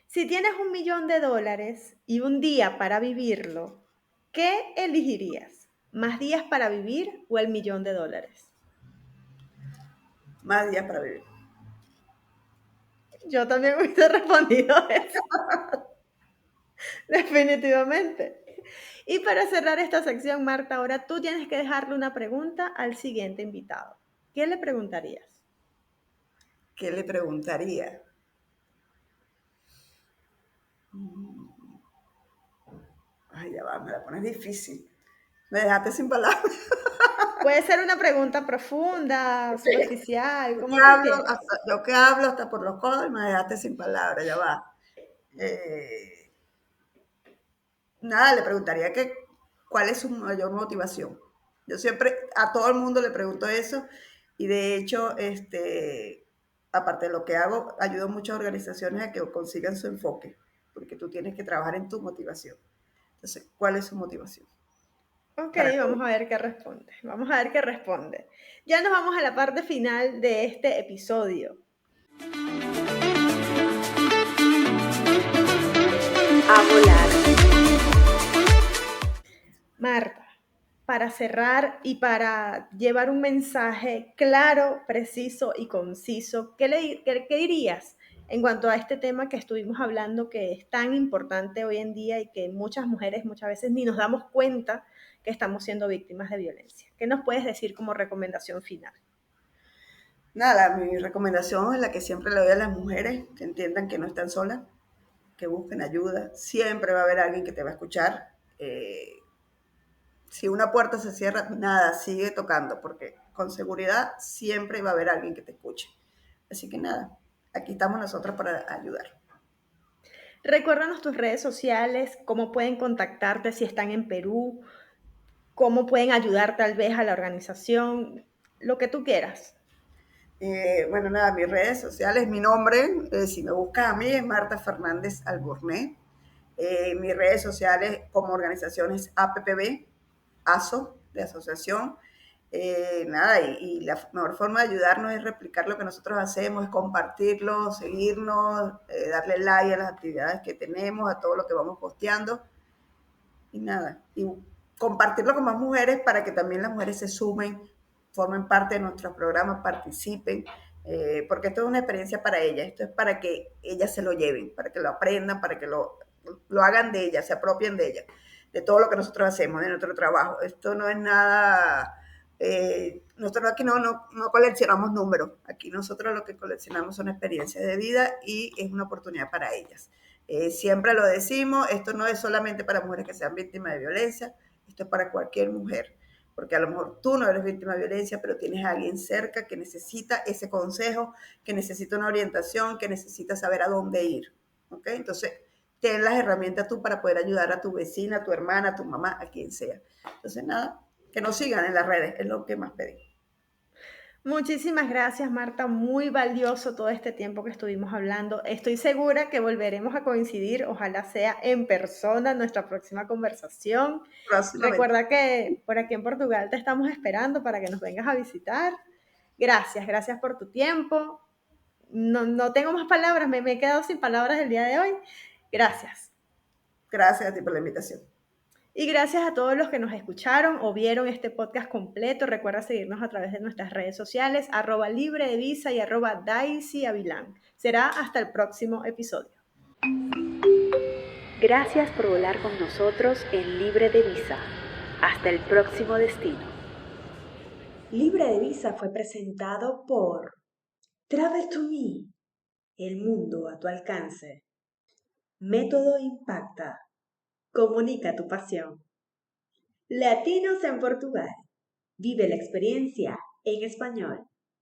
si tienes $1.000.000 y un día para vivirlo, ¿qué elegirías? ¿Más días para vivir o el $1.000.000?
Más días para vivir.
Yo también hubiese respondido eso, definitivamente. Y para cerrar esta sección, Marta, ahora tú tienes que dejarle una pregunta al siguiente invitado. ¿Qué le preguntarías?
¿Qué le preguntaría? Ay, ya va, me la pones difícil. Me dejaste sin palabras.
Puede ser una pregunta profunda, superficial,
Yo que
como tú
hablo
quieras.
hasta, yo que hablo hasta por los codos y me dejaste sin palabras, ya va. Eh, Nada, le preguntaría que cuál es su mayor motivación. Yo siempre a todo el mundo le pregunto eso y de hecho, aparte de lo que hago, ayudo a muchas organizaciones a que consigan su enfoque, porque tú tienes que trabajar en tu motivación. Entonces, ¿cuál es su motivación?
Ok,
Para
vamos a ver qué responde. Vamos a ver qué responde. Ya nos vamos a la parte final de este episodio. A volar. Marta, para cerrar y para llevar un mensaje claro, preciso y conciso, ¿qué dirías en cuanto a este tema que estuvimos hablando que es tan importante hoy en día y que muchas mujeres muchas veces ni nos damos cuenta que estamos siendo víctimas de violencia? ¿Qué nos puedes decir como recomendación final?
nada, mi recomendación es la que siempre le doy a las mujeres, que entiendan que no están solas, que busquen ayuda. Siempre va a haber alguien que te va a escuchar. Si una puerta se cierra, nada, sigue tocando, porque con seguridad siempre va a haber alguien que te escuche. Así que nada, aquí estamos nosotros para ayudar.
Recuérdanos tus redes sociales, cómo pueden contactarte si están en Perú, cómo pueden ayudar tal vez a la organización, lo que tú quieras.
Bueno, nada, mis redes sociales, mi nombre, si me buscas a mí, es Marta Fernández Alborné. Mis redes sociales como organización es APPB, ASO, de asociación. Nada, y la mejor forma de ayudarnos es replicar lo que nosotros hacemos, es compartirlo, seguirnos, darle like a las actividades que tenemos, a todo lo que vamos posteando y nada, y compartirlo con más mujeres para que también las mujeres se sumen, formen parte de nuestros programas, participen. porque esto es una experiencia para ellas, esto es para que ellas se lo lleven, para que lo aprendan, para que lo hagan de ellas, se apropien de ellas, de todo lo que nosotros hacemos, de nuestro trabajo. Esto no es nada, nosotros aquí no coleccionamos números, aquí nosotros lo que coleccionamos son experiencias de vida y es una oportunidad para ellas. Siempre lo decimos, esto no es solamente para mujeres que sean víctimas de violencia, esto es para cualquier mujer, porque a lo mejor tú no eres víctima de violencia, pero tienes a alguien cerca que necesita ese consejo, que necesita una orientación, que necesita saber a dónde ir. ¿Ok? Entonces, ten las herramientas tú para poder ayudar a tu vecina, a tu hermana, a tu mamá, a quien sea. Entonces, nada, que nos sigan en las redes, es lo que más pedimos.
Muchísimas gracias, Marta. Muy valioso todo este tiempo que estuvimos hablando. Estoy segura que volveremos a coincidir, ojalá sea en persona, en nuestra próxima conversación.
Próximamente.
Recuerda que por aquí en Portugal te estamos esperando para que nos vengas a visitar. Gracias, gracias por tu tiempo. No tengo más palabras, me he quedado sin palabras el día de hoy. Gracias.
Gracias a ti por la invitación.
Y gracias a todos los que nos escucharon o vieron este podcast completo. Recuerda seguirnos a través de nuestras redes sociales, @libredevisa y @DaisyAvilán. Será hasta el próximo episodio.
Gracias por volar con nosotros en Libre de Visa. Hasta el próximo destino.
Libre de Visa fue presentado por Travel to Me, el mundo a tu alcance. Método Impacta. Comunica tu pasión. Latinos en Portugal. Vive la experiencia en español.